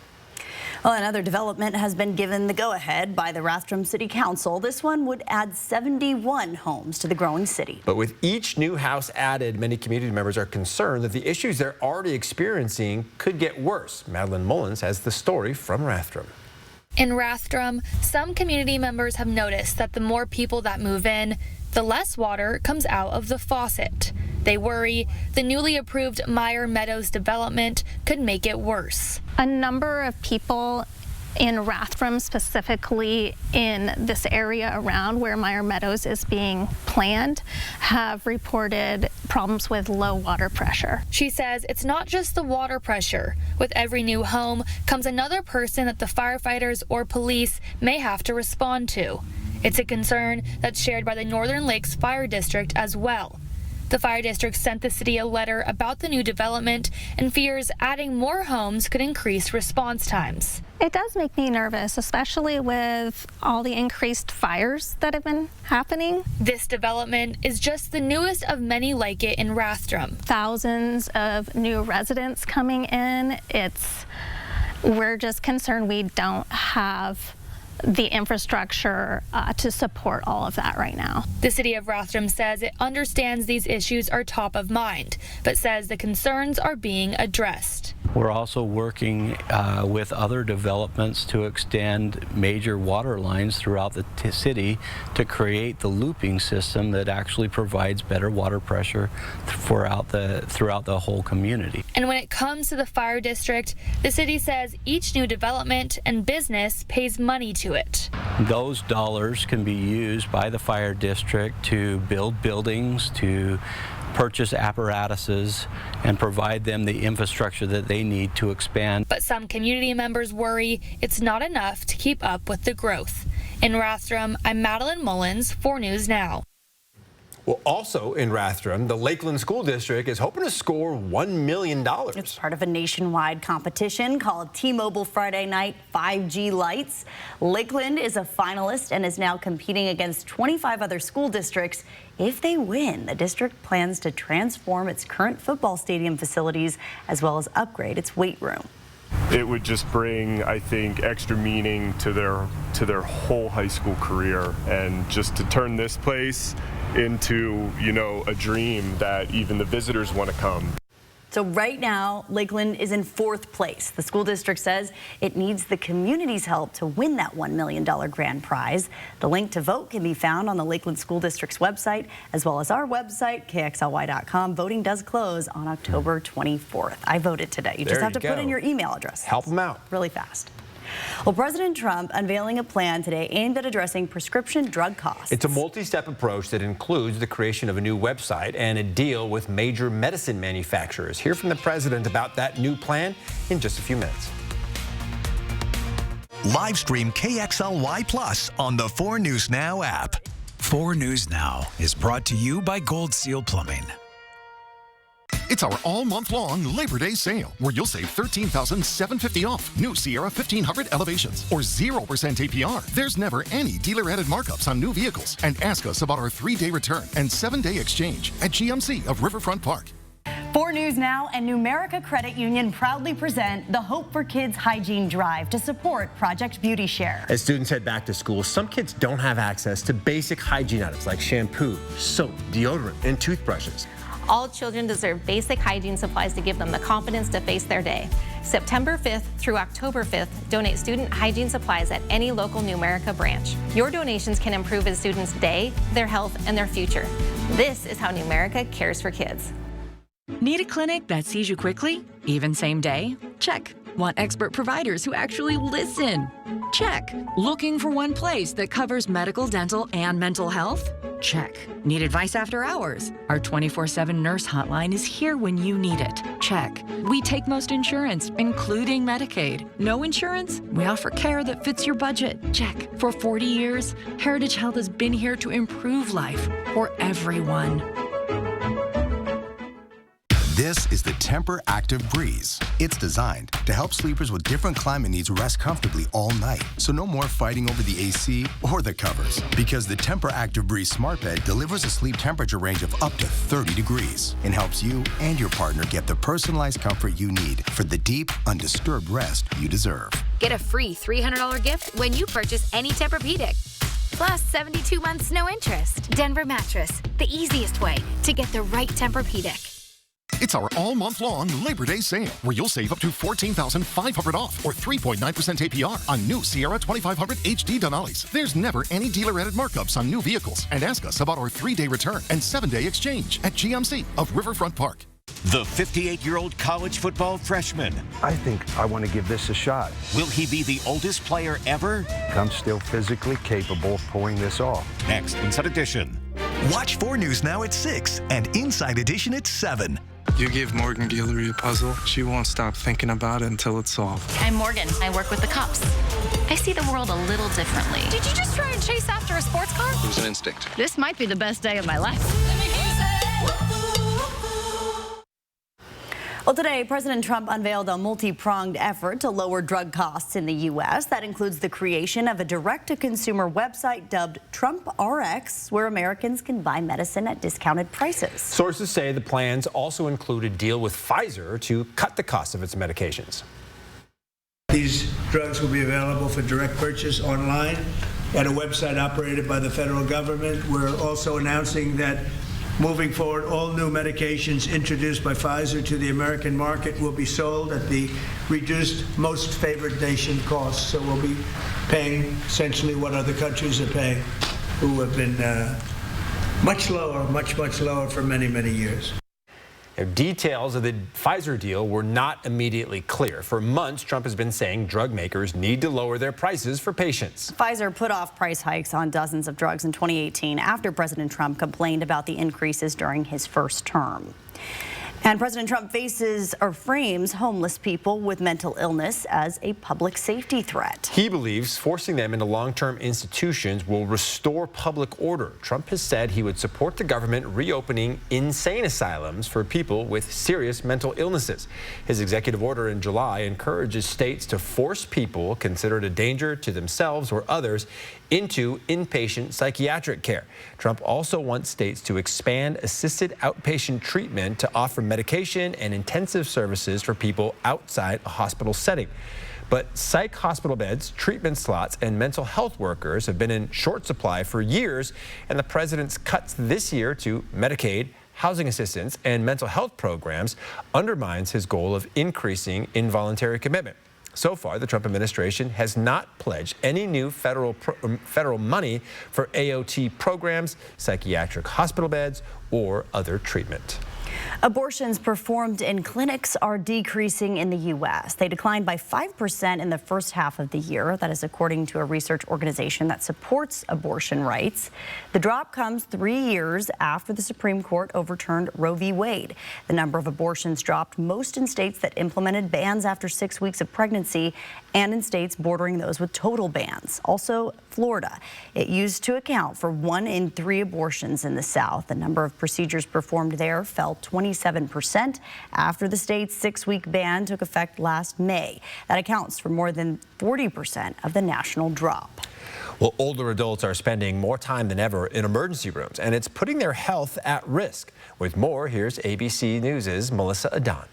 Speaker 3: Well, another development has been given the go-ahead by the Rathdrum City Council. This one would add 71 homes to the growing city.
Speaker 1: But with each new house added, many community members are concerned that the issues they're already experiencing could get worse. Madeline Mullins has the story from Rathdrum.
Speaker 4: In Rathdrum, some community members have noticed that the more people that move in, the less water comes out of the faucet. They worry the newly approved Meyer Meadows development could make it worse.
Speaker 12: A number of people
Speaker 5: in Rathdrum, specifically in this area around where Meyer Meadows is being planned, have reported problems with low water pressure.
Speaker 4: She says it's not just the water pressure. With every new home comes another person that the firefighters or police may have to respond to. It's a concern that's shared by the Northern Lakes Fire District as well. The fire district sent the city a letter about the new development and fears adding more homes could increase response times.
Speaker 5: It does make me nervous, especially with all the increased fires that have been happening.
Speaker 4: This development is just the newest of many like it in Rathdrum.
Speaker 5: Thousands of new residents coming in. We're just concerned we don't have the infrastructure to support all of that right now.
Speaker 4: The city of Rathdrum says it understands these issues are top of mind, but says the concerns are being addressed.
Speaker 6: We're also working with other developments to extend major water lines throughout the city to create the looping system that actually provides better water pressure throughout the whole community.
Speaker 4: And when it comes to the fire district, the city says each new development and business pays money to it.
Speaker 6: Those dollars can be used by the fire district to build buildings, to purchase apparatuses, and provide them the infrastructure that they need to expand.
Speaker 4: But some community members worry it's not enough to keep up with the growth. In Rathdrum, I'm Madeline Mullins, 4 News Now.
Speaker 1: Well, also in Rathdrum, the Lakeland School District is hoping to score $1 million.
Speaker 3: It's part of a nationwide competition called T-Mobile Friday Night 5G Lights. Lakeland is a finalist and is now competing against 25 other school districts. If they win, the district plans to transform its current football stadium facilities as well as upgrade its weight room.
Speaker 12: It would just bring, I think, extra meaning to their whole high school career, and just to turn this place into, a dream that even the visitors want to come.
Speaker 3: So right now, Lakeland is in 4th place. The school district says it needs the community's help to win that $1 million grand prize. The link to vote can be found on the Lakeland School District's website, as well as our website, KXLY.com. Voting does close on October 24th. I voted today. You just have to put in your email address.
Speaker 1: Help them out.
Speaker 3: Really fast. Well, President Trump unveiling a plan today aimed at addressing prescription drug costs.
Speaker 1: It's a multi-step approach that includes the creation of a new website and a deal with major medicine manufacturers. Hear from the president about that new plan in just a few minutes.
Speaker 11: Live stream KXLY Plus on the 4 News Now app.
Speaker 16: 4 News Now is brought to you by Gold Seal Plumbing.
Speaker 18: It's our all-month-long Labor Day sale, where you'll save $13,750 off new Sierra 1500 Elevations or 0% APR. There's never any dealer-added markups on new vehicles. And ask us about our 3-day return and 7-day exchange at GMC of Riverfront Park.
Speaker 3: 4 News Now and Numerica Credit Union proudly present the Hope for Kids Hygiene Drive to support Project Beauty Share.
Speaker 1: As students head back to school, some kids don't have access to basic hygiene items like shampoo, soap, deodorant, and toothbrushes.
Speaker 26: All children deserve basic hygiene supplies to give them the confidence to face their day. September 5th through October 5th, donate student hygiene supplies at any local Numerica branch. Your donations can improve a student's day, their health, and their future. This is how Numerica cares for kids.
Speaker 10: Need a clinic that sees you quickly, even same day? Check. Want expert providers who actually listen? Check. Looking for one place that covers medical, dental, and mental health? Check. Need advice after hours? Our 24/7 nurse hotline is here when you need it. Check. We take most insurance, including Medicaid. No insurance? We offer care that fits your budget. Check. For 40 years, Heritage Health has been here to improve life for everyone.
Speaker 27: This is the Tempur Active Breeze. It's designed to help sleepers with different climate needs rest comfortably all night. So no more fighting over the AC or the covers. Because the Tempur Active Breeze Smart Bed delivers a sleep temperature range of up to 30 degrees and helps you and your partner get the personalized comfort you need for the deep, undisturbed rest you deserve.
Speaker 28: Get a free $300 gift when you purchase any Tempur-Pedic. Plus 72 months no interest. Denver Mattress, the easiest way to get the right Tempur-Pedic.
Speaker 18: It's our all-month-long Labor Day sale, where you'll save up to $14,500 off or 3.9% APR on new Sierra 2500 HD Denali's. There's never any dealer-added markups on new vehicles. And ask us about our 3-day return and 7-day exchange at GMC of Riverfront Park.
Speaker 11: The 58-year-old college football freshman.
Speaker 8: I think I want to give this a shot.
Speaker 11: Will he be the oldest player ever?
Speaker 8: I'm still physically capable of pulling this off.
Speaker 11: Next, Inside Edition.
Speaker 9: Watch 4 News Now at 6 and Inside Edition at 7.
Speaker 13: You give Morgan Guillory a puzzle, she won't stop thinking about it until it's solved.
Speaker 14: I'm Morgan. I work with the cops. I see the world a little differently.
Speaker 28: Did you just try and chase after a sports car?
Speaker 13: It was an instinct.
Speaker 28: This might be the best day of my life.
Speaker 3: Well, today, President Trump unveiled a multi-pronged effort to lower drug costs in the U.S. That includes the creation of a direct-to-consumer website dubbed Trump RX, where Americans can buy medicine at discounted prices.
Speaker 1: Sources say the plans also include a deal with Pfizer to cut the cost of its medications.
Speaker 21: These drugs will be available for direct purchase online at a website operated by the federal government. We're also announcing that moving forward, all new medications introduced by Pfizer to the American market will be sold at the reduced most favored nation cost. So we'll be paying essentially what other countries are paying, who have been much lower, much lower for many, many years.
Speaker 1: Details of the Pfizer deal were not immediately clear. For months, Trump has been saying drug makers need to lower their prices for patients.
Speaker 3: Pfizer put off price hikes on dozens of drugs in 2018 after President Trump complained about the increases during his first term. And President Trump frames homeless people with mental illness as a public safety threat.
Speaker 1: He believes forcing them into long-term institutions will restore public order. Trump has said he would support the government reopening insane asylums for people with serious mental illnesses. His executive order in July encourages states to force people considered a danger to themselves or others into inpatient psychiatric care. Trump also wants states to expand assisted outpatient treatment to offer medication and intensive services for people outside a hospital setting. But psych hospital beds, treatment slots, and mental health workers have been in short supply for years, and the president's cuts this year to Medicaid, housing assistance, and mental health programs undermines his goal of increasing involuntary commitment. So far, the Trump administration has not pledged any new federal money for AOT programs, psychiatric hospital beds, or other treatment.
Speaker 3: Abortions performed in clinics are decreasing in the U.S. They declined by 5% in the first half of the year. That is according to a research organization that supports abortion rights. The drop comes 3 years after the Supreme Court overturned Roe v. Wade. The number of abortions dropped most in states that implemented bans after 6 weeks of pregnancy and in states bordering those with total bans. Also, Florida. It used to account for 1 in 3 abortions in the South. The number of procedures performed there fell 27% after the state's 6-week ban took effect last May. That accounts for more than 40% of the national drop.
Speaker 1: Well, older adults are spending more time than ever in emergency rooms, and it's putting their health at risk. With more, here's ABC News' Melissa Adan.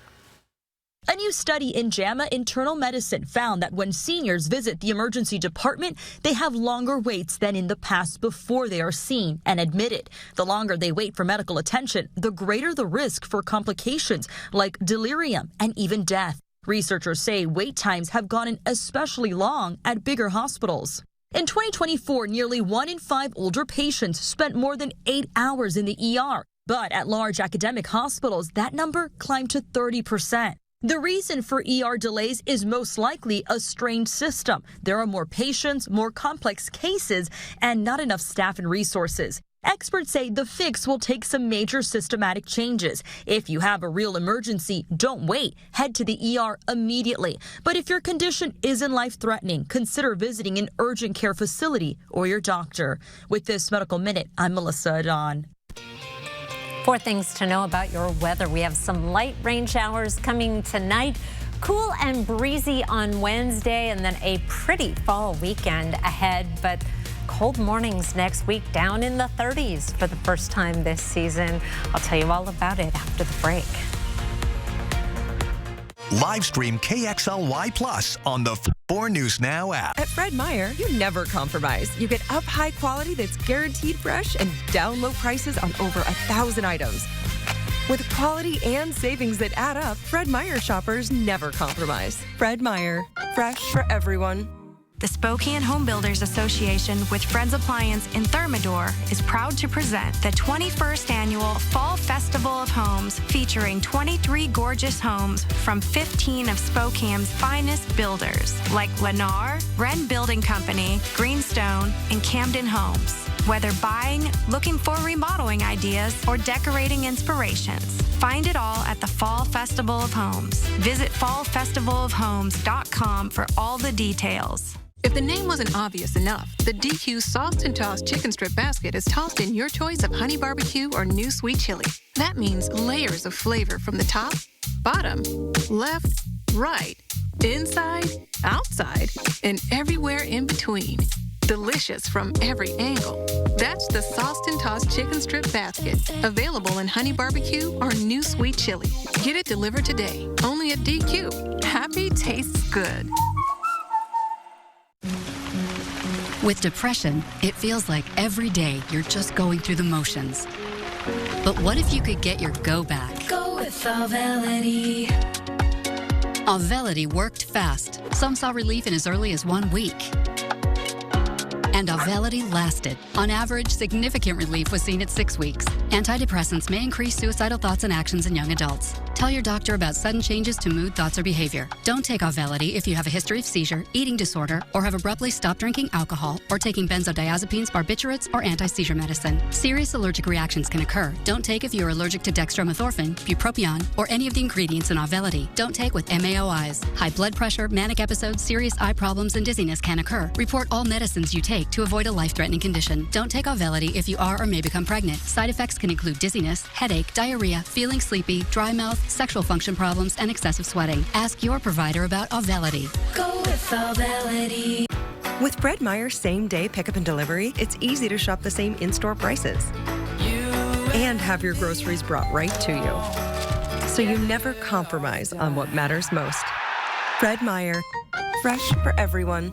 Speaker 15: A new study in JAMA Internal Medicine found that when seniors visit the emergency department, they have longer waits than in the past before they are seen and admitted. The longer they wait for medical attention, the greater the risk for complications like delirium and even death. Researchers say wait times have gotten especially long at bigger hospitals. In 2024, nearly 1 in 5 older patients spent more than 8 hours in the ER. But at large academic hospitals, that number climbed to 30%. The reason for ER delays is most likely a strained system. There are more patients, more complex cases, and not enough staff and resources. Experts say the fix will take some major systematic changes. If you have a real emergency, don't wait. Head to the ER immediately. But if your condition isn't life-threatening, consider visiting an urgent care facility or your doctor. With this Medical Minute, I'm Melissa Adan.
Speaker 7: 4 things to know about your weather. We have some light rain showers coming tonight. Cool and breezy on Wednesday, and then a pretty fall weekend ahead. But cold mornings next week, down in the 30s for the first time this season. I'll tell you all about it after the break.
Speaker 9: Live stream KXLY Plus on the 4 News Now app.
Speaker 19: At Fred Meyer, you never compromise. You get up high quality that's guaranteed fresh and down low prices on over 1,000 items. With quality and savings that add up, Fred Meyer shoppers never compromise. Fred Meyer, fresh for everyone.
Speaker 2: The Spokane Home Builders Association with Fred's Appliance and Thermador is proud to present the 21st Annual Fall Festival of Homes, featuring 23 gorgeous homes from 15 of Spokane's finest builders, like Lennar, Wren Building Company, Greenstone, and Camden Homes. Whether buying, looking for remodeling ideas, or decorating inspirations, find it all at the Fall Festival of Homes. Visit fallfestivalofhomes.com for all the details.
Speaker 5: If the name wasn't obvious enough, the DQ Sauced and Tossed Chicken Strip Basket is tossed in your choice of honey barbecue or new sweet chili. That means layers of flavor from the top, bottom, left, right, inside, outside, and everywhere in between. Delicious from every angle. That's the Sauced and Tossed Chicken Strip Basket, available in honey barbecue or new sweet chili. Get it delivered today, only at DQ. Happy tastes good.
Speaker 17: With depression, it feels like every day you're just going through the motions. But what if you could get your go back?
Speaker 20: Go with Auvelity.
Speaker 17: Auvelity worked fast. Some saw relief in as early as 1 week. And Auvelity lasted. On average, significant relief was seen at 6 weeks. Antidepressants may increase suicidal thoughts and actions in young adults. Tell your doctor about sudden changes to mood, thoughts, or behavior. Don't take Auvelity if you have a history of seizure, eating disorder, or have abruptly stopped drinking alcohol, or taking benzodiazepines, barbiturates, or anti-seizure medicine. Serious allergic reactions can occur. Don't take if you're allergic to dextromethorphan, bupropion, or any of the ingredients in Auvelity. Don't take with MAOIs. High blood pressure, manic episodes, serious eye problems, and dizziness can occur. Report all medicines you take to avoid a life-threatening condition. Don't take Auvelity if you are or may become pregnant. Side effects can include dizziness, headache, diarrhea, feeling sleepy, dry mouth, sexual function problems, and excessive sweating. Ask your provider about Auvelity.
Speaker 20: Go with Auvelity.
Speaker 19: With Fred Meyer's same-day pickup and delivery, it's easy to shop the same in-store prices and have your groceries brought right to you, so you never compromise on what matters most. Fred Meyer, fresh for everyone.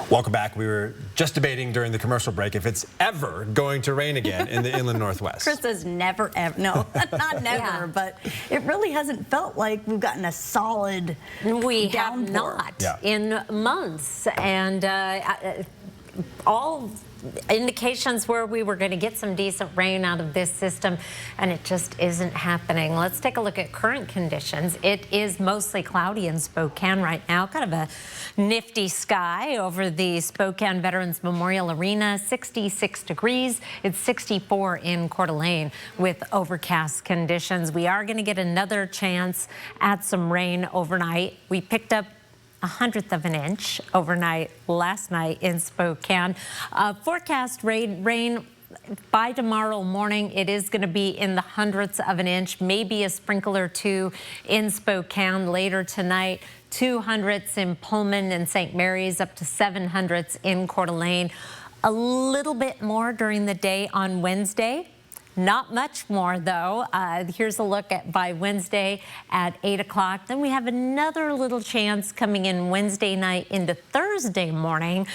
Speaker 1: Welcome back. We were just debating during the commercial break if it's ever going to rain again in the inland Northwest.
Speaker 3: Chris says never, ever. No, not never, but it really hasn't felt like we've gotten a solid
Speaker 22: We
Speaker 3: downpour.
Speaker 22: have not in months. And all indications were we were going to get some decent rain out of this system, and it just isn't happening. Let's take a look at current conditions. It is mostly cloudy in Spokane right now, kind of a nifty sky over the Spokane Veterans Memorial Arena, 66 degrees. It's 64 in Coeur d'Alene with overcast conditions. We are going to get another chance at some rain overnight. We picked up 1/100 of an inch overnight last night in Spokane. Forecast rain by tomorrow morning. It is going to be in the hundredths of an inch, maybe a sprinkle or two in Spokane later tonight. 200ths in Pullman and St. Mary's, up to 700ths in Coeur d'Alene. A little bit more during the day on Wednesday. Not much more, though. Here's a look at by Wednesday at 8 o'clock. Then we have another little chance coming in Wednesday night into Thursday morning.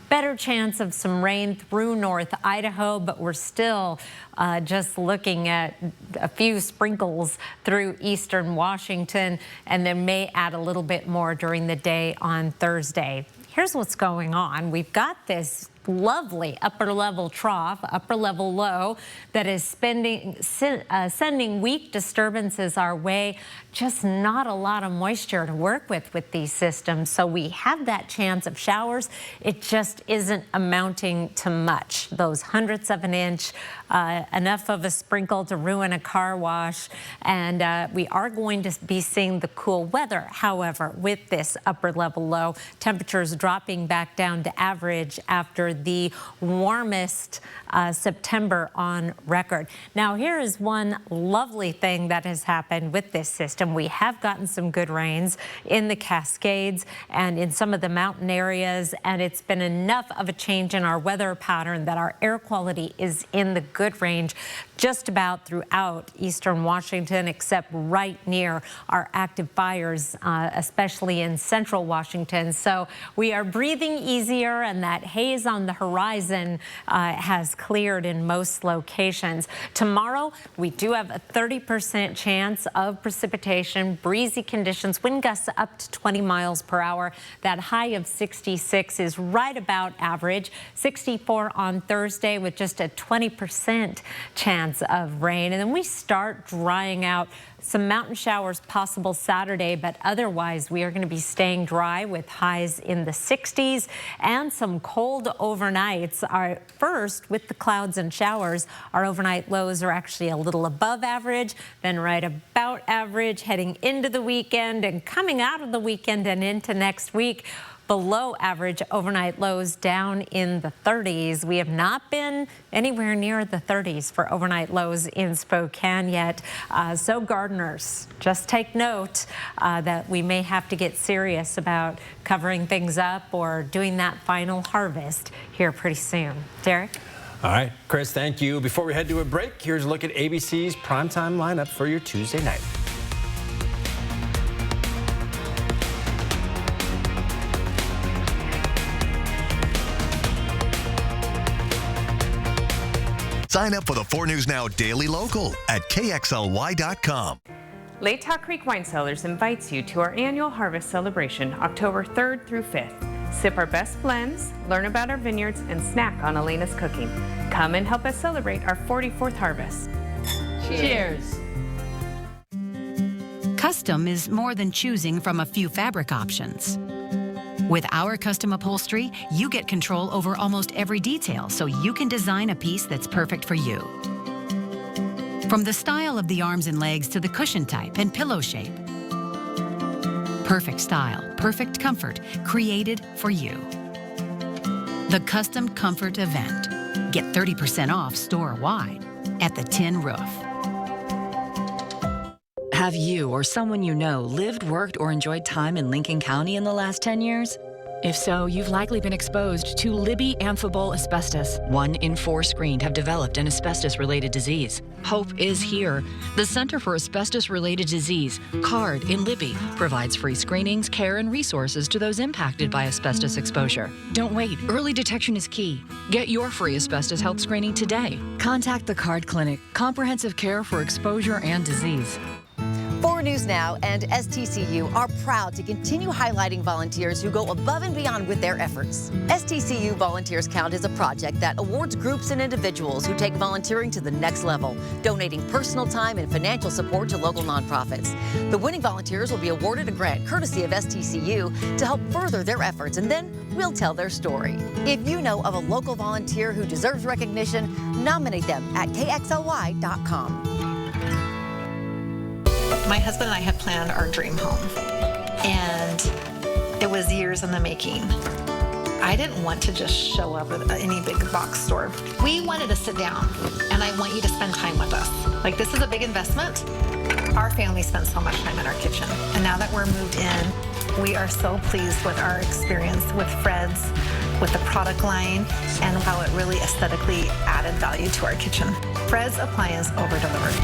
Speaker 22: Better chance of some rain through North Idaho, but we're still just looking at a few sprinkles through eastern Washington, and then may add a little bit more during the day on Thursday. Here's what's going on. We've got this lovely upper level trough, upper level low that is sending weak disturbances our way. Just not a lot of moisture to work with these systems. So we have that chance of showers. It just isn't amounting to much. Those 1/100ths of an inch, enough of a sprinkle to ruin a car wash. And we are going to be seeing the cool weather. However, with this upper level low, temperatures dropping back down to average after the warmest September on record. Now, here is one lovely thing that has happened with this system. We have gotten some good rains in the Cascades and in some of the mountain areas, and it's been enough of a change in our weather pattern that our air quality is in the good range just about throughout eastern Washington, except right near our active fires, especially in central Washington. So we are breathing easier, and that haze on on the horizon has cleared in most locations. Tomorrow, we do have a 30% chance of precipitation, breezy conditions, wind gusts up to 20 miles per hour. That high of 66 is right about average. 64 on Thursday with just a 20% chance of rain. And then we start drying out. Some mountain showers possible Saturday, but otherwise we are going to be staying dry with highs in the 60s and some cold overnights. Our first with the clouds and showers, our overnight lows are actually a little above average, then right about average heading into the weekend and coming out of the weekend and into next week. Below average overnight lows down in the 30s. We have not been anywhere near the 30s for overnight lows in Spokane yet. So gardeners, just take note that we may have to get serious about covering things up or doing that final harvest here pretty soon. Derek?
Speaker 1: All right, Chris, thank you. Before we head to a break, here's a look at ABC's primetime lineup for your Tuesday night.
Speaker 9: Sign up for the 4 News Now Daily Local at KXLY.com.
Speaker 4: Latah Creek Wine Cellars invites you to our annual harvest celebration, October 3rd through 5th. Sip our best blends, learn about our vineyards, and snack on Elena's cooking. Come and help us celebrate our 44th harvest.
Speaker 6: Cheers!
Speaker 12: Custom is more than choosing from a few fabric options. With our custom upholstery, you get control over almost every detail, so you can design a piece that's perfect for you. From the style of the arms and legs to the cushion type and pillow shape. Perfect style, perfect comfort, created for you. The Custom Comfort Event. Get 30% off store-wide at the Tin Roof.
Speaker 10: Have you or someone you know lived, worked, or enjoyed time in Lincoln County in the last 10 years? If so, you've likely been exposed to Libby amphibole asbestos. 1 in 4 screened have developed an asbestos-related disease. Hope is here. The Center for Asbestos-Related Disease, CARD, in Libby, provides free screenings, care, and resources to those impacted by asbestos exposure. Don't wait. Early detection is key. Get your free asbestos health screening today. Contact the CARD Clinic, comprehensive care for exposure and disease.
Speaker 16: 4 News Now and STCU are proud to continue highlighting volunteers who go above and beyond with their efforts. STCU Volunteers Count is a project that awards groups and individuals who take volunteering to the next level, donating personal time and financial support to local nonprofits. The winning volunteers will be awarded a grant courtesy of STCU to help further their efforts, and then we'll tell their story. If you know of a local volunteer who deserves recognition, nominate them at KXLY.com.
Speaker 23: My husband and I had planned our dream home, and it was years in the making. I didn't want to just show up at any big box store. We wanted to sit down, and I want you to spend time with us. Like, this is a big investment. Our family spent so much time in our kitchen, and now that we're moved in, we are so pleased with our experience with Fred's, with the product line, and how it really aesthetically added value to our kitchen. Fred's Appliance over-delivered.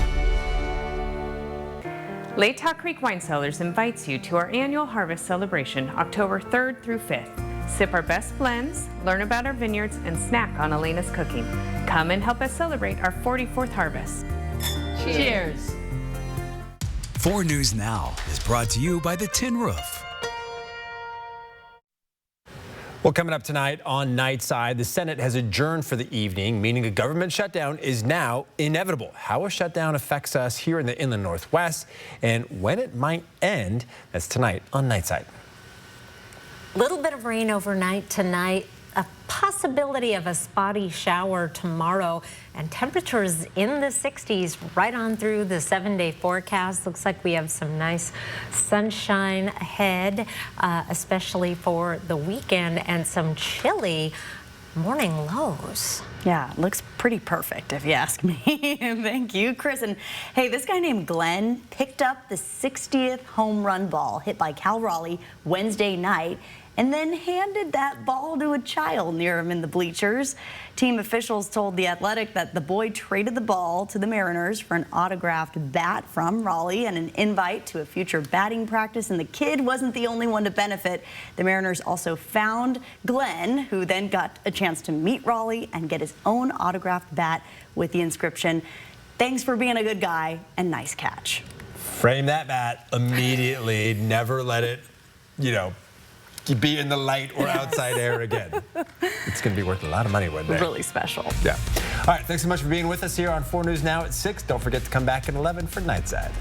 Speaker 4: Latah Creek Wine Cellars invites you to our annual harvest celebration, October 3rd through 5th. Sip our best blends, learn about our vineyards, and snack on Elena's cooking. Come and help us celebrate our 44th harvest.
Speaker 6: Cheers!
Speaker 11: 4 News Now is brought to you by the Tin Roof.
Speaker 1: Well, coming up tonight on Nightside, the Senate has adjourned for the evening, meaning a government shutdown is now inevitable. How a shutdown affects us here in the Inland Northwest and when it might end, that's tonight on Nightside.
Speaker 22: A little bit of rain overnight tonight, a possibility of a spotty shower tomorrow, and temperatures in the 60s right on through the 7-day forecast. Looks like we have some nice sunshine ahead, especially for the weekend, and some chilly morning lows.
Speaker 3: Yeah, it looks pretty perfect if you ask me. Thank you, Chris. And hey, this guy named Glenn picked up the 60th home run ball hit by Cal Raleigh Wednesday night. and then handed that ball to a child near him in the bleachers. Team officials told The Athletic that the boy traded the ball to the Mariners for an autographed bat from Raleigh and an invite to a future batting practice, and the kid wasn't the only one to benefit. The Mariners also found Glenn, who then got a chance to meet Raleigh and get his own autographed bat with the inscription, "Thanks for being a good guy and nice catch."
Speaker 1: Frame that bat immediately. Never let it, be in the light or outside air again. It's going to be worth a lot of money one day.
Speaker 3: Really special.
Speaker 1: Yeah. All right. Thanks so much for being with us here on 4 News Now at 6. Don't forget to come back at 11 for Nightside.